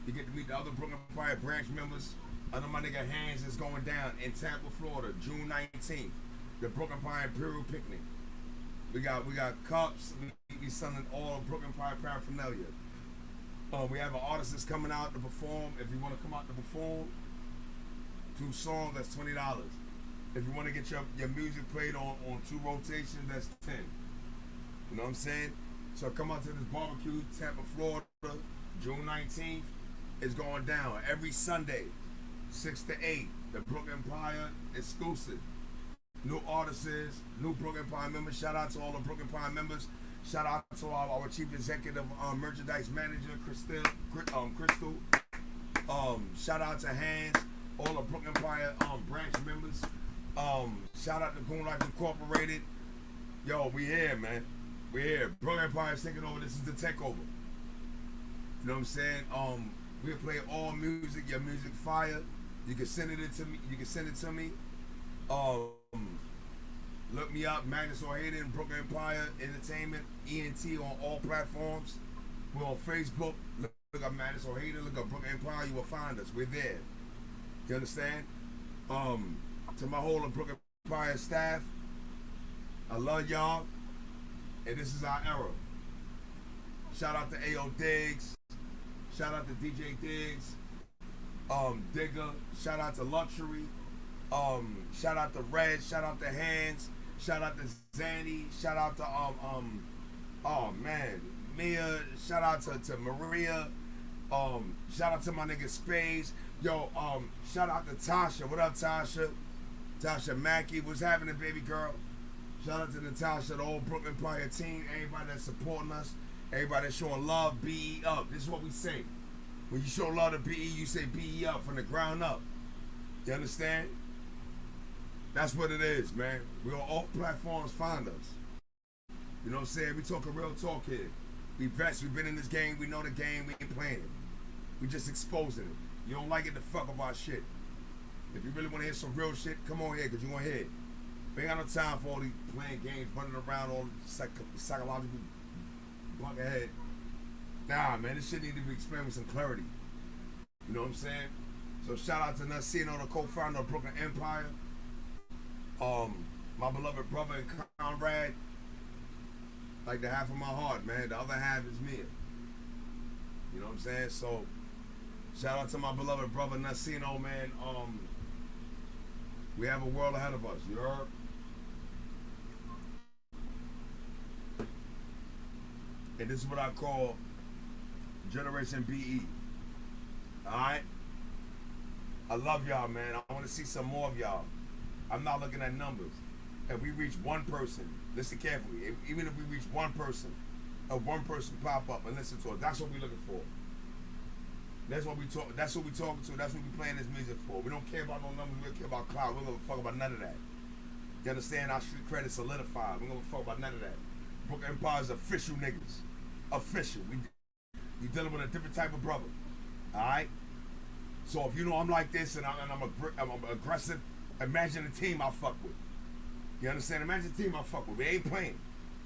Speaker 7: You get to meet the other Brooklyn Empire branch members. Under my nigga Hands is going down in Tampa, Florida, June 19th. The Brooklyn Empire Imperial Picnic. We got cups. We selling all Brooklyn Empire paraphernalia. We have an artist that's coming out to perform. If you want to come out to perform, 2 songs, that's $20. If you want to get your music played on 2 rotations, that's 10. You know what I'm saying? So come out to this barbecue, Tampa, Florida, June 19th. It's going down every Sunday, 6 to 8. The Brooklyn Empire exclusive. New artists, new Brooklyn Empire members. Shout out to all the Brooklyn Empire members. Shout out to our chief executive merchandise manager, Crystal. Shout out to Hans, all the Brooklyn Empire branch members. Shout out to Goon Life Incorporated. Yo, we here, man. We here. Brooklyn Empire is taking over. This is the takeover. You know what I'm saying? We play all music. Your music fire. You can send it to me. You can send it to me. Look me up, Magnus or Hayden, Brooklyn Empire Entertainment, ENT on all platforms. We're on Facebook. Look up Magnus or Hayden. Look up Brooklyn Empire. You will find us. We're there. You understand? To my whole of Brooklyn Empire staff, I love y'all, and this is our era. Shout out to A.O. Diggs. Shout out to DJ Diggs. Digger. Shout out to Luxury. Shout out to Red. Shout out to Hands. Shout out to Zanny. Shout out to oh man, Mia. Shout out to Maria. Shout out to my nigga Spades. Yo, shout out to Tasha. What up, Tasha? Tasha Mackey. What's happening, baby girl? Shout out to Natasha, the old Brooklyn Empire team. Everybody that's supporting us. Everybody that's showing love. B.E. up. This is what we say. When you show love to B.E., you say B.E. up from the ground up. You understand? That's what it is, man. We on all platforms, find us. You know what I'm saying? We talking real talk here. We vets, we've been in this game, we know the game, we ain't playing it. We just exposing it. You don't like it, the fuck of our shit. If you really want to hear some real shit, come on here, because you want to hear it. We ain't got no time for all these playing games, running around, all psychological bunk ahead. Nah, man, this shit need to be explained with some clarity. You know what I'm saying? So shout out to Nacino, the co-founder of Brooklyn Empire. My beloved brother and comrade, like the half of my heart, man. The other half is me. You know what I'm saying? So, shout out to my beloved brother Nacino, man. We have a world ahead of us. You heard? And this is what I call Generation B.E. Alright? I love y'all, man. I want to see some more of y'all. I'm not looking at numbers. If we reach one person, listen carefully. Even if we reach one person pop up and listen to it, that's what we're looking for. That's what we talk. That's what we talking to. That's what we playing this music for. We don't care about no numbers. We don't care about cloud. We don't give a fuck about none of that. You understand? Our street credit solidified. We don't give a fuck about none of that. Brooklyn Empire is official niggas. Official. We dealing with a different type of brother. All right. So if you know I'm like this and I'm aggressive. Imagine the team I fuck with. You understand? Imagine the team I fuck with. They ain't playing.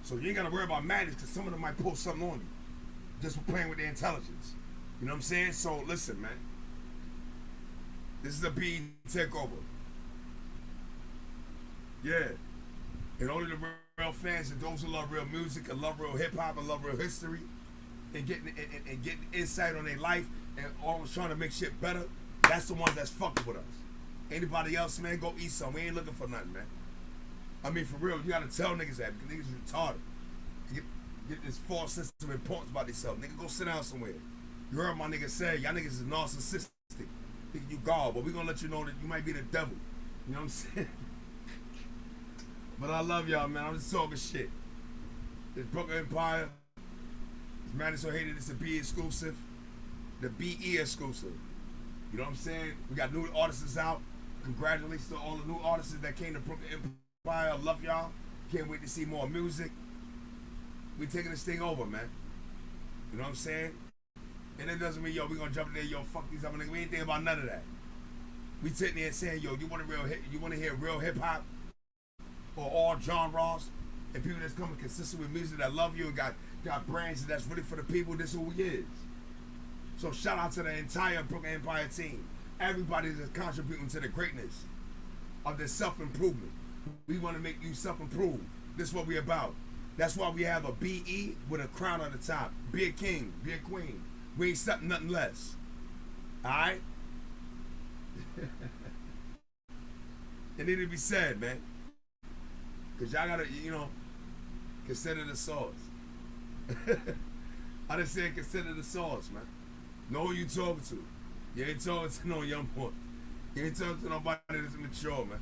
Speaker 7: So you ain't got to worry about madness because some of them might pull something on you. Just for playing with their intelligence. You know what I'm saying? So listen, man. This is a B.E. takeover. Yeah. And only the real fans and those who love real music and love real hip-hop and love real history and getting insight on their life and always trying to make shit better, that's the ones that's fucking with us. Anybody else, man, go eat some. We ain't looking for nothing, man. I mean, for real, you gotta tell niggas that because niggas is retarded. Get this false sense of importance about themselves. Nigga, go sit down somewhere. You heard my nigga say, y'all niggas is narcissistic. Think you God, but we gonna let you know that you might be the devil. You know what I'm saying? But I love y'all, man. I'm just talking shit. This Brooklyn Empire. It's Magnus or Hayden. It's a B.E.Exclusive. The B.E.Exclusive. You know what I'm saying? We got new artists out. Congratulations to all the new artists that came to Brooklyn Empire. I love y'all. Can't wait to see more music. We taking this thing over, man. You know what I'm saying? And it doesn't mean, yo, we gonna jump in there, yo, fuck these other niggas. We ain't thinking about none of that. We sitting there saying, yo, you want to hear real hip hop or all genres and people that's coming consistent with music that love you and got brands that's really for the people. This is who we is. So shout out to the entire Brooklyn Empire team. Everybody that's contributing to the greatness of this self-improvement. We want to make you self-improve. This is what we about. That's why we have a B.E. with a crown on the top. Be a king, be a queen. We ain't accepting nothing less. Alright? It need to be said, man. Cause y'all gotta, you know, consider the source. I just said consider the source, man. Know who you talking to. You ain't talking to no young boy. You ain't talking to nobody that's mature, man.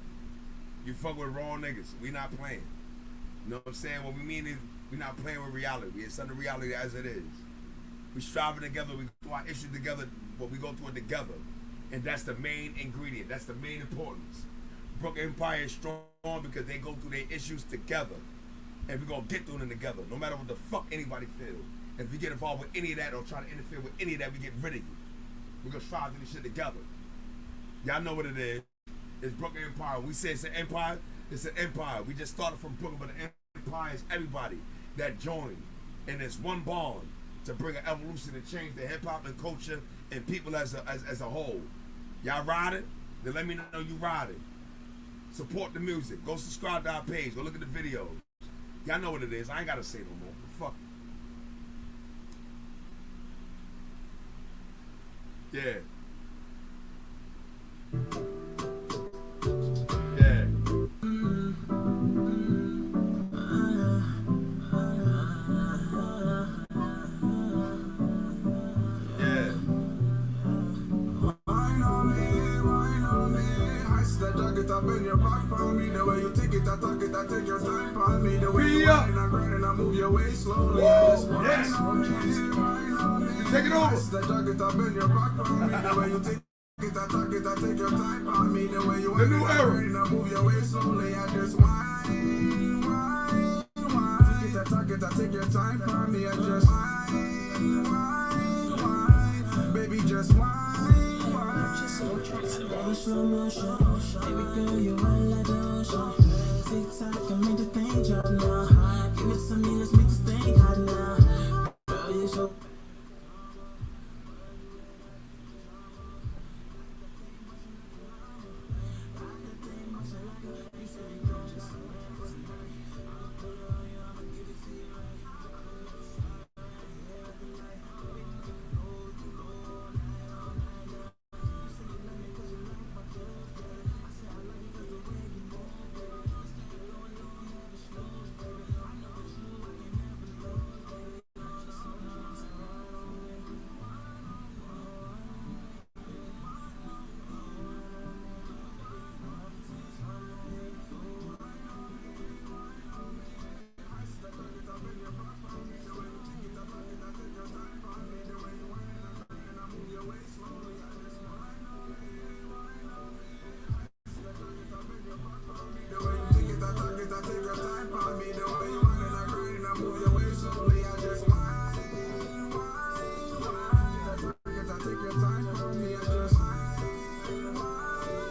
Speaker 7: You fuck with raw niggas. We not playing. You know what I'm saying? What we mean is we not playing with reality. It's under reality as it is. We striving together. We go through our issues together, but we go through it together. And that's the main ingredient. That's the main importance. Brooklyn Empire is strong because they go through their issues together. And we're going to get through them together, no matter what the fuck anybody feels. And if you get involved with any of that or try to interfere with any of that, we get rid of you. We're going to strive to do this shit together. Y'all know what it is. It's Brooklyn Empire. We say it's an empire, it's an empire. We just started from Brooklyn, but the empire is everybody that joined. And it's one bond to bring an evolution and change the hip-hop and culture and people as a whole. Y'all riding? Then let me know you riding. Support the music. Go subscribe to our page. Go look at the videos. Y'all know what it is. I ain't got to say no more. Fuck it. Yeah. Yeah. Yeah.
Speaker 2: Wine on me. I see that jacket up in your back on me. The way you take it, I talk it, I take your time on me. The way you whine and grind and I move your way slowly. I just wine on me.
Speaker 7: Take it over.
Speaker 2: I see that jacket up in your back on me. The way you take it, I talk it, I take your time on me. The way you whine and grind and I move your way slowly. I just wine. Take it, I talk it, I take your time on me. I just wine. Baby, just wine. Slow motion, baby girl, you wild like the ocean. Tick-tock, I made the thing drop now. Give it to me, let's make this thing hot now. Girl, you so